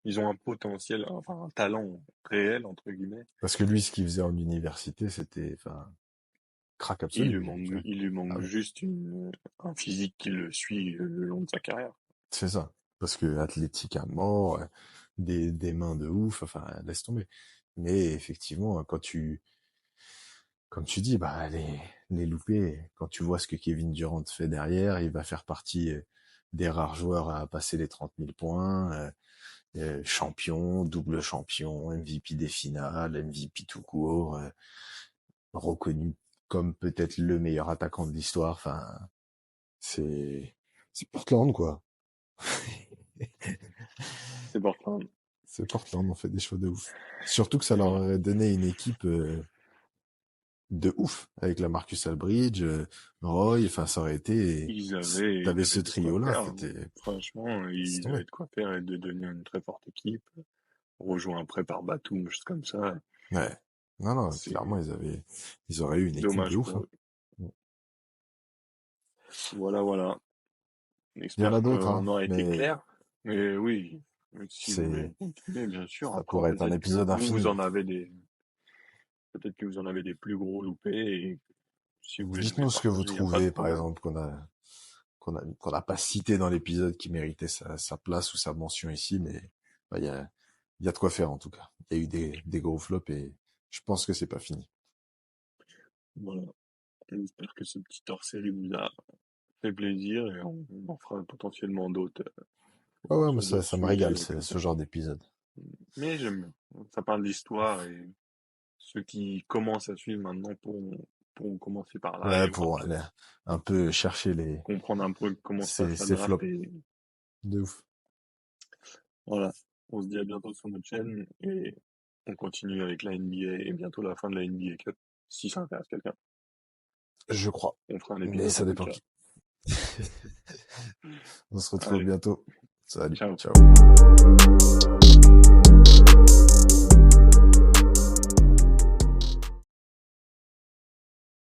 ils ont un potentiel, enfin un talent réel entre guillemets. parce que lui ce qu'il faisait en université, c'était enfin crack absolu, tu vois. Il lui manque Ah ouais, juste un physique qui le suit le long de sa carrière. c'est ça. Parce que athlétique à mort, des mains de ouf, enfin laisse tomber. Mais effectivement, comme tu dis, bah les loupés, quand tu vois ce que Kevin Durant fait derrière, il va faire partie des rares joueurs à passer les 30 000 points, champion, double champion, MVP des finales, MVP tout court, reconnu comme peut-être le meilleur attaquant de l'histoire. Enfin, c'est c'est Portland quoi. C'est Portland. C'est Portland, on fait des choix de ouf. Surtout que ça leur aurait donné une équipe de ouf avec la Marcus Aldridge, Roy, enfin ça aurait été Ils t'avais ce avaient de quoi trio là, faire, hein. c'était Franchement, c'est ils tombé. avaient de quoi faire et de devenir une très forte équipe. Rejoint après par Batum, juste comme ça. Ouais. Non non, clairement C'est ils auraient eu une équipe de dommage ouf pour hein. eux. Voilà, voilà. Il y en a J'espère d'autres qu'on hein, aura été mais clair. Mais oui, si vous voulez c'est continuer, bien sûr. ça Après, pourrait être un peut-être que épisode vous infini. en avez peut-être que vous en avez des plus gros loupés et si vous voulez nous les Dites-nous ce que vous partager, il n'y a pas de trouvez par problème. exemple qu'on n'a pas cité dans l'épisode qui méritait sa place ou sa mention ici mais bah, il y a de quoi faire en tout cas. Il y a eu des gros flops et je pense que c'est pas fini. Voilà. J'espère que ce petit hors-série vous a fait plaisir et on en fera potentiellement d'autres Ouais, ouais, mais sur d'autres ça me sujets régale, avec le ce temps. genre d'épisode. Mais j'aime bien. Ça parle d'histoire et ceux qui commencent à suivre maintenant pourront pour commencer par là Ouais, et voir pour aller un peu chercher comprendre un peu comment se passe la ces draft flops et de ouf. voilà. On se dit à bientôt sur notre chaîne et on continue avec la NBA et bientôt la fin de la NBA Cup. Si ça intéresse quelqu'un, Je crois. on fera un Mais épisode ça en tout dépend cas. qui. On se retrouve Allez, bientôt. Salut. ciao. Ciao.